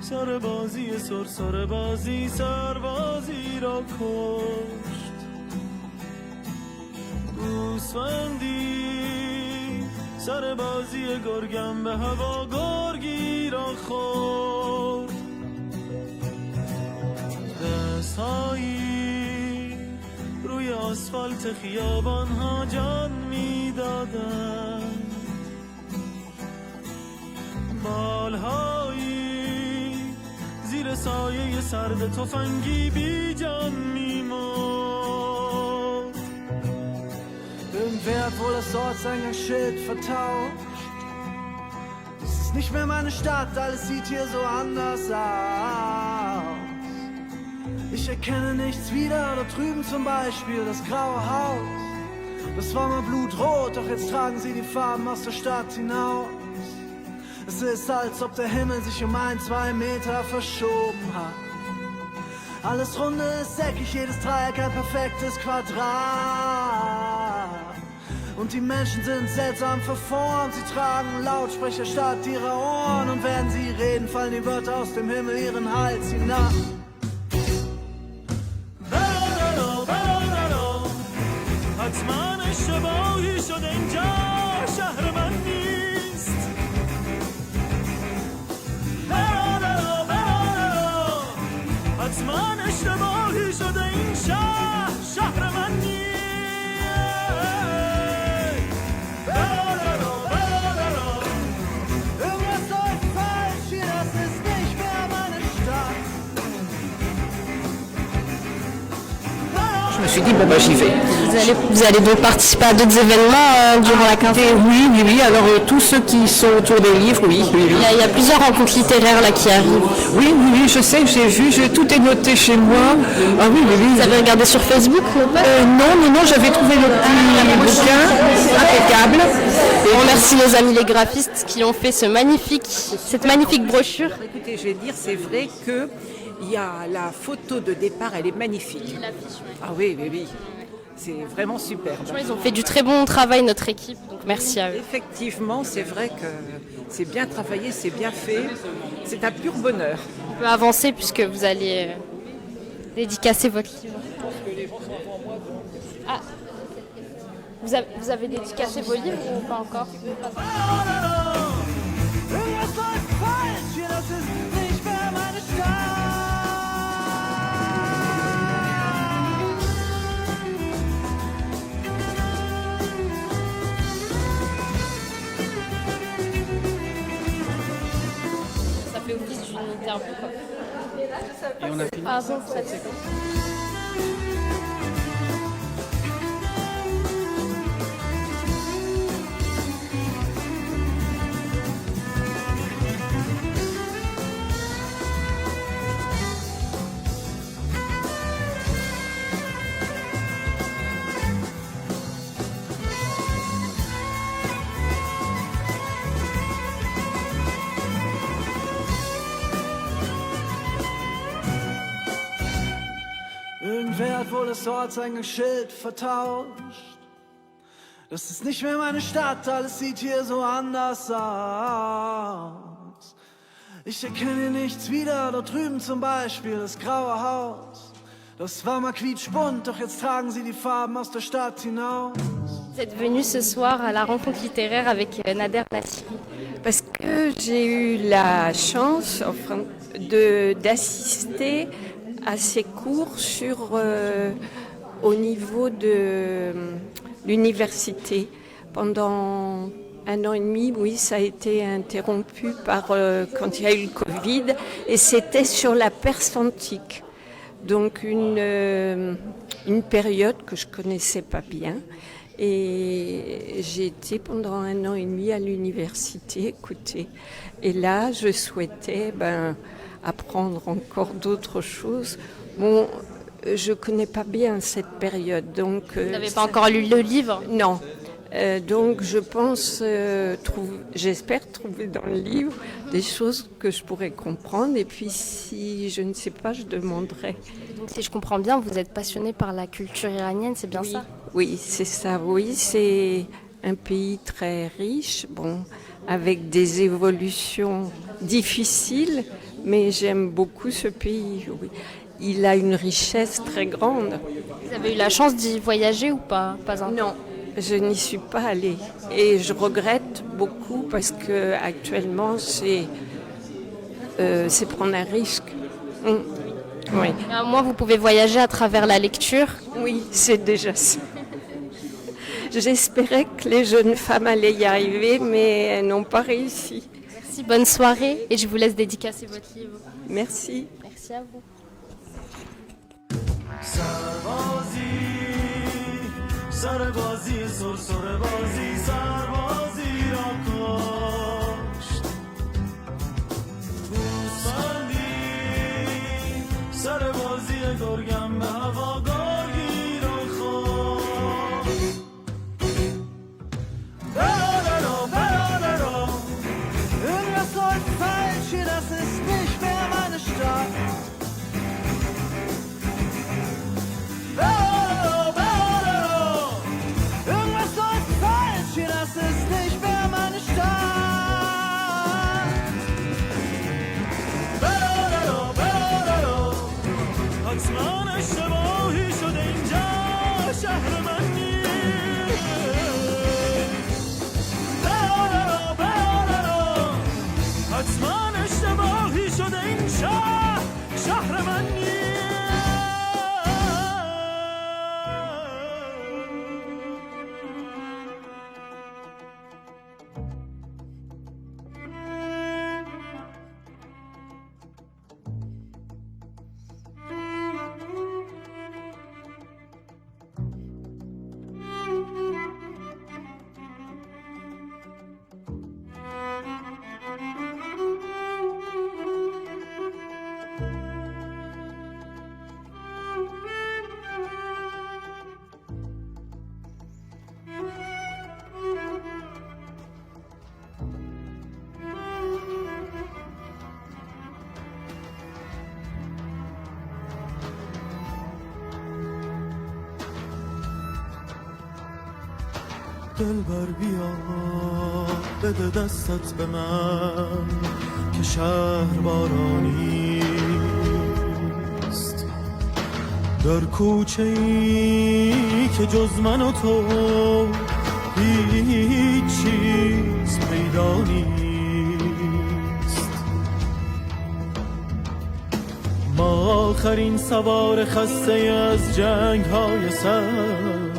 [SPEAKER 1] سربازی سربازی را کشت گوسفندی سربازی گرگم به هوا گرگی را خورد دستهایی روی آسفالت خیابان ها جان می دادند بالهایی زیر سایه سرد تفنگی بی جان می‌مرد.
[SPEAKER 12] Irgendwer hat wohl das Ortseingangsschild vertauscht. Das ist nicht mehr meine Stadt, alles sieht hier so anders aus. Ich erkenne nichts wieder, da drüben zum Beispiel das graue Haus. Das war mal blutrot, doch jetzt tragen sie die Farben aus der Stadt hinaus. Es ist, als ob der Himmel sich um 1-2 Meter verschoben hat. Alles runde ist eckig, jedes Dreieck ein perfektes Quadrat. Und die Menschen sind seltsam verformt, sie tragen Lautsprecher statt ihrer Ohren. Und während sie reden, fallen die Wörter aus dem Himmel ihren Hals hinab.
[SPEAKER 1] حتما
[SPEAKER 13] je me suis dit, bon, bah, j'y vais.
[SPEAKER 10] Vous allez donc participer à d'autres événements durant la quinzaine?
[SPEAKER 13] Oui. Alors, tous ceux qui sont autour des livres, oui.
[SPEAKER 10] Il y a plusieurs rencontres littéraires là qui arrivent.
[SPEAKER 13] Oui, je sais, j'ai vu, tout est noté chez moi. Ah oui.
[SPEAKER 10] Vous avez regardé sur Facebook ou pas?
[SPEAKER 13] Non, j'avais trouvé le petit bouquin, impeccable.
[SPEAKER 10] On remercie nos amis les graphistes qui ont fait cette magnifique brochure.
[SPEAKER 13] Écoutez, je vais dire, c'est vrai que il y a la photo de départ, elle est magnifique. Ah oui. C'est vraiment superbe.
[SPEAKER 10] Ils ont fait du très bon travail, notre équipe, donc merci à eux.
[SPEAKER 13] Effectivement, c'est vrai que c'est bien travaillé, c'est bien fait. C'est un pur bonheur.
[SPEAKER 10] On peut avancer puisque vous allez dédicacer votre livre. Ah, vous avez dédicacé vos livres ou pas encore? Ça fait office d'une interview quoi.
[SPEAKER 2] Et on a fini.
[SPEAKER 10] Pardon, ça
[SPEAKER 12] Irgendwer hat wohl das Ortseingangsschild vertauscht. Das ist nicht mehr meine Stadt, alles sieht hier so anders aus. Ich erkenne nichts wieder, dort drüben zum Beispiel das graue Haus. Das war mal quietschbunt, doch jetzt tragen sie die Farben aus der Stadt hinaus.
[SPEAKER 10] Vous êtes venu ce soir à la rencontre littéraire avec Nader Nassiri.
[SPEAKER 14] Parce que j'ai eu la chance d'assister à ces cours au niveau de l'université. Pendant 1 an et demi, oui, ça a été interrompu quand il y a eu le Covid, et c'était sur la Perse antique. Donc une période que je connaissais pas bien. Et j'ai été pendant 1 an et demi à l'université, écoutez. Et là, je souhaitais apprendre encore d'autres choses. Bon, je connais pas bien cette période, donc...
[SPEAKER 10] Vous n'avez pas encore lu le livre?
[SPEAKER 14] Non. Donc je pense, j'espère trouver dans le livre des choses que je pourrais comprendre, et puis si je ne sais pas, je demanderai.
[SPEAKER 10] Donc si je comprends bien, vous êtes passionné par la culture iranienne, c'est bien ça?
[SPEAKER 14] Oui, c'est ça, oui, c'est un pays très riche, bon, avec des évolutions difficiles, mais j'aime beaucoup ce pays, oui. Il a une richesse très grande.
[SPEAKER 10] Vous avez eu la chance d'y voyager ou pas? Pas encore.
[SPEAKER 14] Non. Je n'y suis pas allée et je regrette beaucoup parce que actuellement c'est prendre un risque. Oui.
[SPEAKER 10] Moi, vous pouvez voyager à travers la lecture.
[SPEAKER 14] Oui, c'est déjà ça. J'espérais que les jeunes femmes allaient y arriver, mais elles n'ont pas réussi.
[SPEAKER 10] Merci, bonne soirée et je vous laisse dédicacer votre livre.
[SPEAKER 14] Merci.
[SPEAKER 10] Merci à vous.
[SPEAKER 1] سربازی سرسره بازی سربازی را کشت گوسفندی سربازی گرگم به هوا گرگی را خواست
[SPEAKER 12] Peralero, irgendwas läuft falsch hier, das ist nicht mehr meine Stadt. Das
[SPEAKER 1] دلبر بیا بده دستت به من که شهر بارانیست، در کوچه ای که جز من و تو هیچ چیز پیدا نیست. ما آخرین سوار خسته از جنگ های سرد،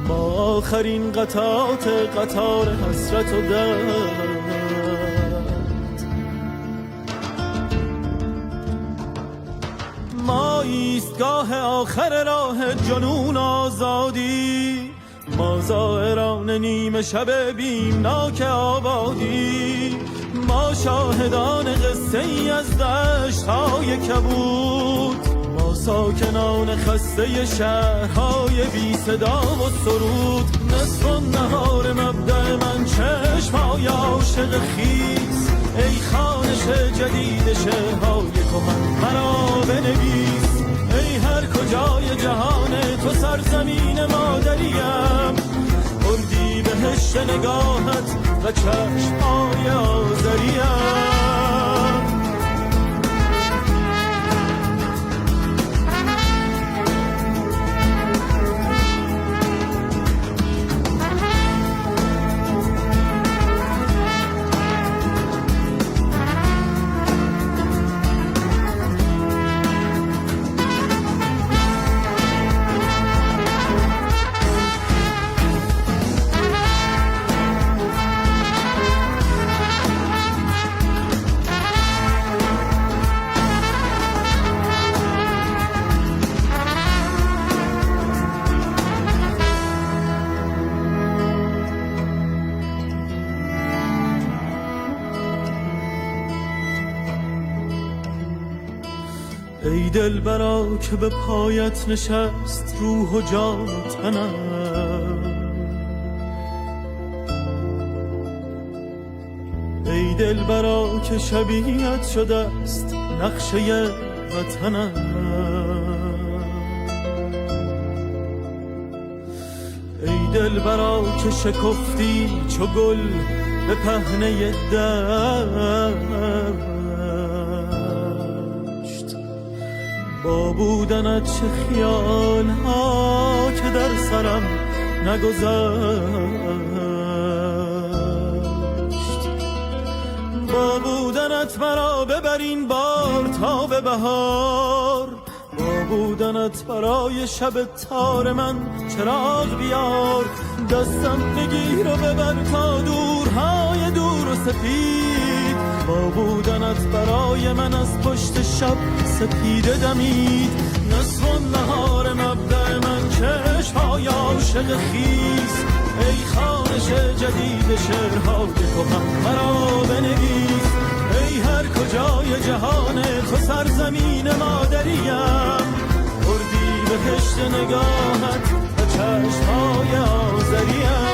[SPEAKER 1] ما آخرین قطار حسرت و درد. ما ایستگاه آخر راه جنون آزادی، ما زائران نیمه شب بیمناک آبادی، ما شاهدان قصه ای از دشت‌های کبود، ما ساکنان خسته شهرهای بی صدا و سرود. نصف النهار مبدأ من چشم‌های عاشق خیس، ای خوانش جدید شعرهای کهن مرا بنویس. ای هر کجای جهان تو سرزمین مادریم، اردی بهشت نگاهت و چشم‌های آذریم. ای دلبرا که به پایت نشست روح و جان تنم، ای دلبرا که شبیهت شده است نقشه وطنم. ای دلبرا که شکفتی چو گل به پهنه دشت، با بودنت چه خیال ها که در سرم نگذشت. با بودنت مرا ببرین بار تا به بهار، با بودنت برای شب تار من چراغ بیار. دستم بگیر و ببر تا دورهای دور و سپید، با بودنت برای من از پشت شب سپیده دمید. نصف النهار مبدأ من چشم‌های عاشق خیس، ای خوانش جدید شعرهای کهن مرا بنویس. ای هر کجای جهان تو سرزمین مادریم، اردی بهشت نگاهت و چشم‌های آذریم.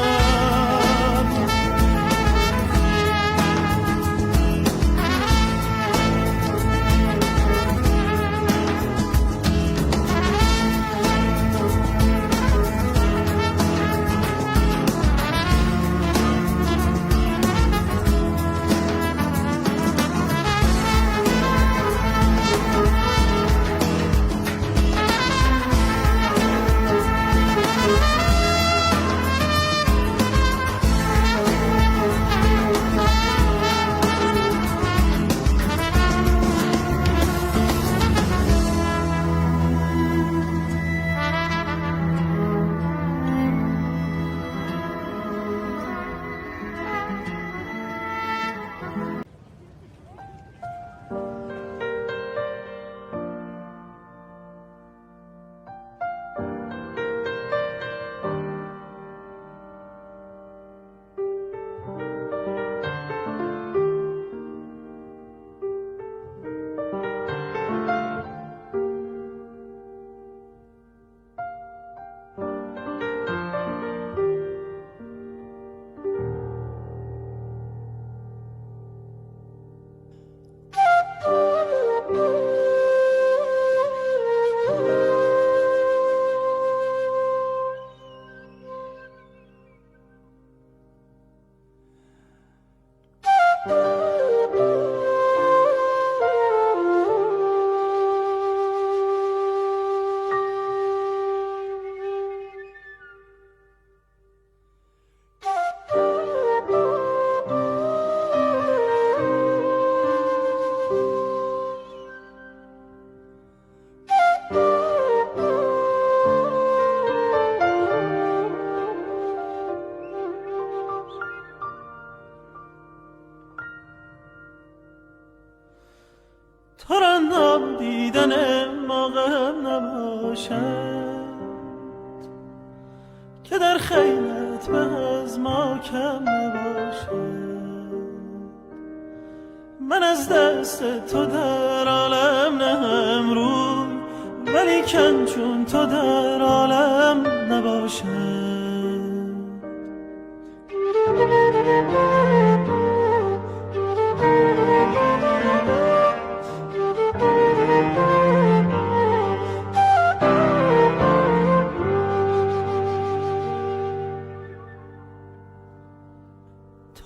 [SPEAKER 1] دیدن موقعم نباشد که در خیلت به از ما کم نباشد. من از دست تو در عالم نهم روی، ولیکن چون تو در عالم نباشد.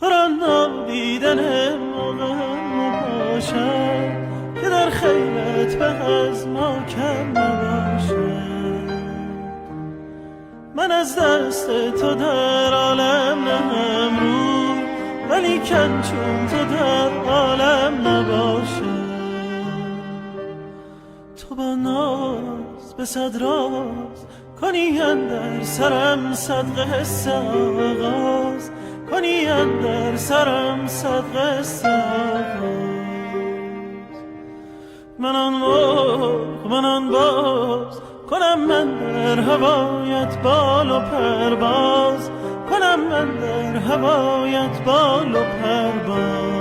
[SPEAKER 1] تو را نادیدن موقع نباشد که در خیلت به از ما کم نباشد. من از دست تو در عالم نهم روی، ولیکن چون تو در عالم نباشد. تو با ناز به صد راز کنی اندر سرم صدقه حس آغاز، کنی اندر سرم صدقه حس آغاز. من آن باز کنم من در هوایت بال و پرواز، کنم من در هوایت بال و پرواز.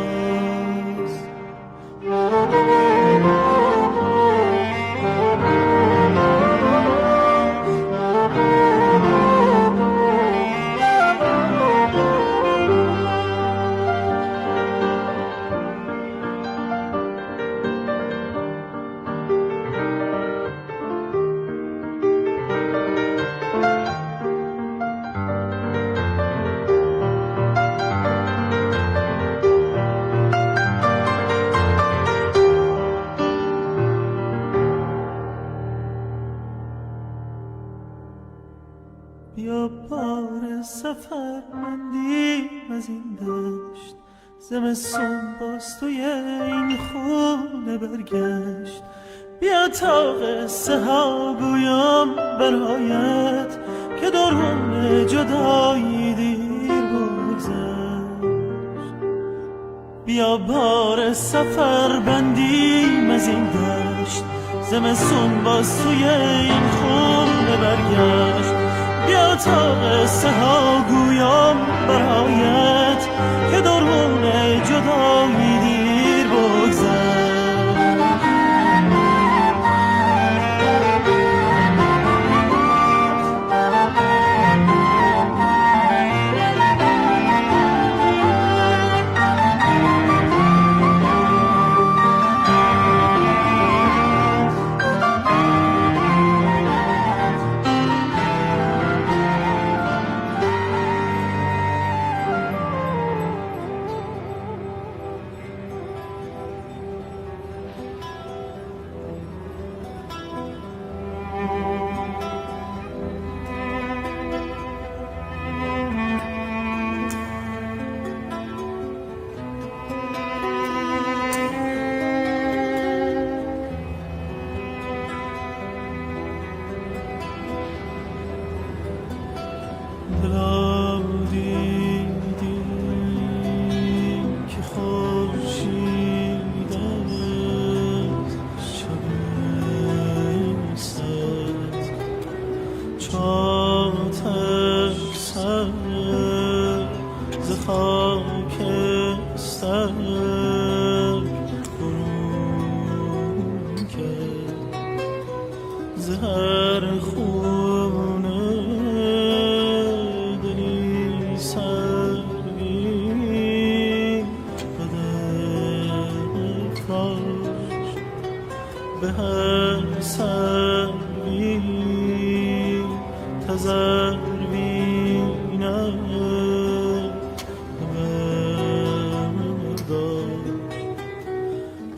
[SPEAKER 1] بیا بار سفر مندیم از این دشت، زمستون باز توی این خونه برگشت. بیا تا قصه ها گویم برایت که درون جدایی دیر بگذشت. بیا بار سفر بندیم از این دشت، زمستون باز توی این خونه برگشت. بیا تا قصه ها گویم برایت که درون جدایی دیر بگذشت.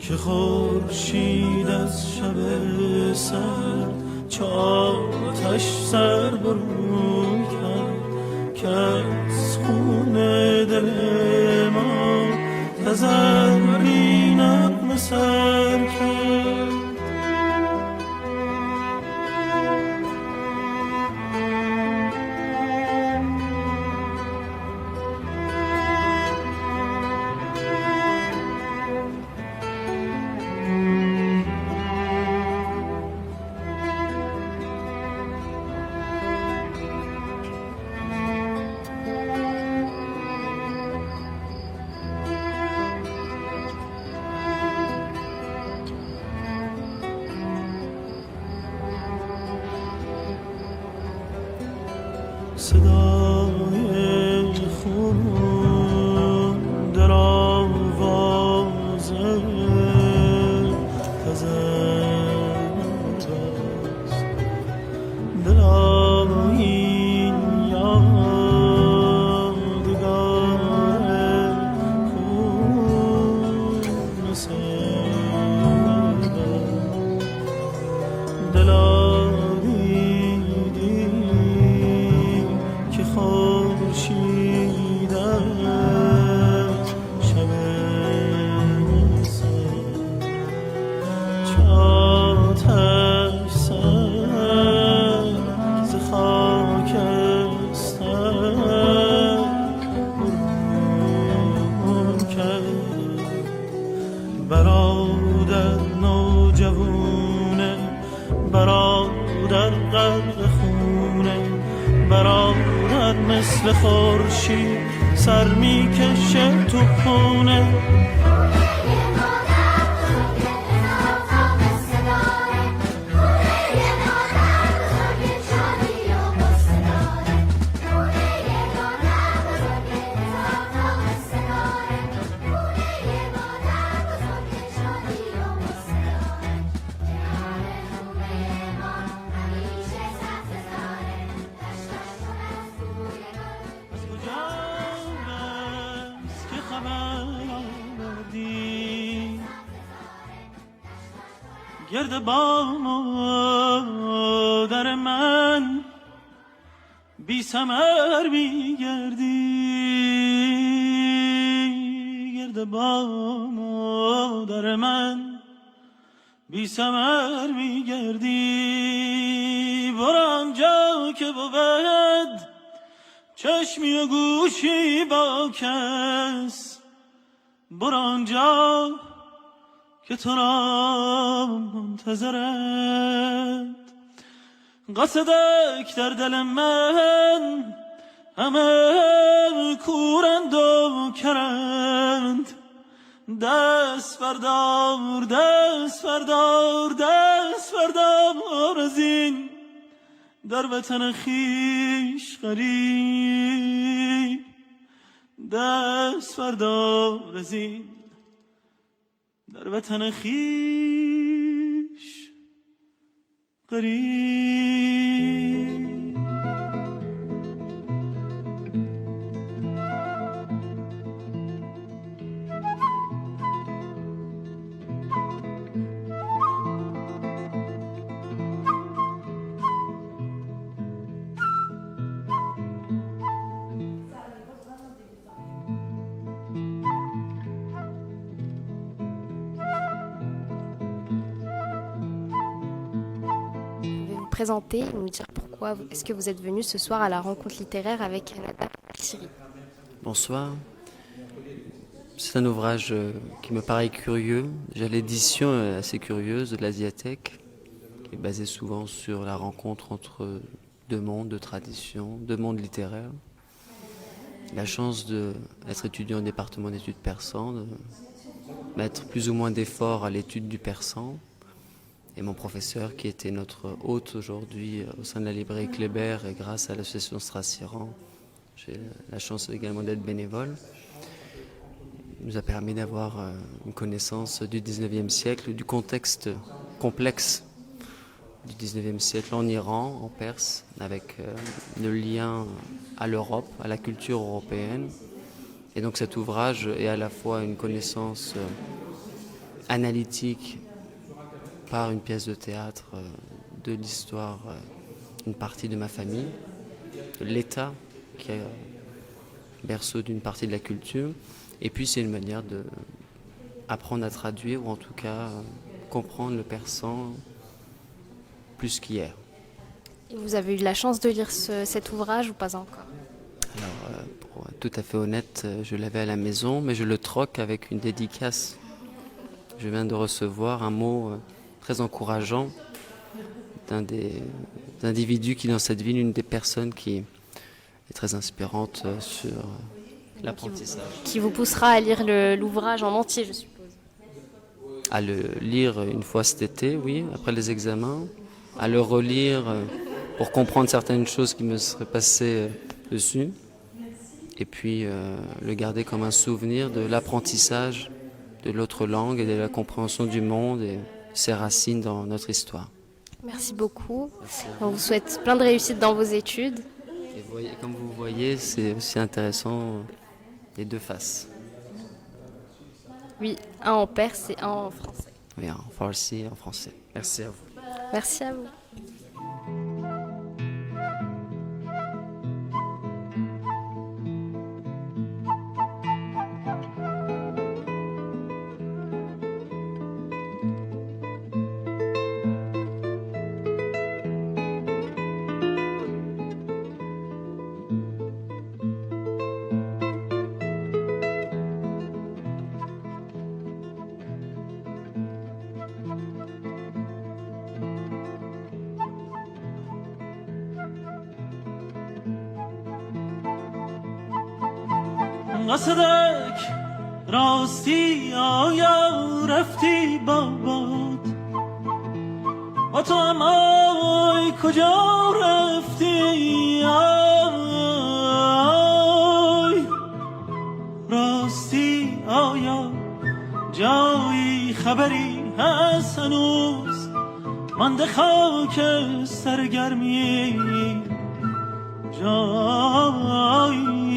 [SPEAKER 1] که خورشید از شب سر چه آتش سر بروی کرد که از خون دل ما تذربی نغمه سر کرد. صدای خون در آواز خزند است. دلا این یادگار خون سرد است. دلا برادر نوجوونه، برادر غرق خونه، برادر مثل خورشید سر میکشه تو خونه. گرد با مادر من بی ثمر میگردی، گرد با مادر من بی ثمر میگردی. برو آنجا که بود چشمی و گوشی با کس، برو آنجا که تو را منتظرند. قصدک در دل من همه کورند و کرند. دست بردار دست بردار دست بردار از این در وطن خویش غریب. دست بردار از این در وطن خویش غریب.
[SPEAKER 10] Présenter et nous dire pourquoi est-ce que vous êtes venu ce soir à la rencontre littéraire avec Nader Nassiri.
[SPEAKER 8] Bonsoir. C'est un ouvrage qui me paraît curieux. Déjà l'édition est assez curieuse de l'Asiathèque, qui est basée souvent sur la rencontre entre deux mondes de traditions, deux mondes littéraires. La chance d'être étudiant au département d'études persan, de mettre plus ou moins d'efforts à l'étude du persan. Et mon professeur, qui était notre hôte aujourd'hui au sein de la librairie Kléber, et grâce à l'association Strassi-Iran, j'ai la chance également d'être bénévole, nous a permis d'avoir une connaissance du 19e siècle, du contexte complexe du 19e siècle en Iran, en Perse, avec le lien à l'Europe, à la culture européenne. Et donc cet ouvrage est à la fois une connaissance analytique par une pièce de théâtre de l'histoire d'une partie de ma famille, de l'État qui est berceau d'une partie de la culture, et puis c'est une manière d'apprendre à traduire ou en tout cas comprendre le persan plus qu'hier.
[SPEAKER 10] Et vous avez eu la chance de lire cet ouvrage ou pas encore?
[SPEAKER 8] Alors, pour être tout à fait honnête, je l'avais à la maison, mais je le troque avec une dédicace. Je viens de recevoir un mot très encourageant d'un des individus qui dans cette ville, une des personnes qui est très inspirante sur l'apprentissage.
[SPEAKER 10] Qui vous poussera à lire l'ouvrage en entier, je suppose.
[SPEAKER 8] À le lire une fois cet été, oui, après les examens. À le relire
[SPEAKER 15] pour comprendre certaines choses qui me seraient passées dessus. Et puis le garder comme un souvenir de l'apprentissage de l'autre langue et de la compréhension du monde et ses racines dans notre histoire.
[SPEAKER 10] Merci beaucoup. On vous souhaite plein de réussite dans vos études.
[SPEAKER 15] Et comme vous voyez, c'est aussi intéressant les deux faces.
[SPEAKER 10] Oui, un en perse et un en français.
[SPEAKER 15] Oui, en farsi et en français. Merci à vous.
[SPEAKER 10] Merci à vous.
[SPEAKER 1] قصدک راستی آیا رفتی بابات با تو هم آی کجا رفتی آی راستی آیا جایی خبری هست هنوز مانده خاک سرگرمی جایی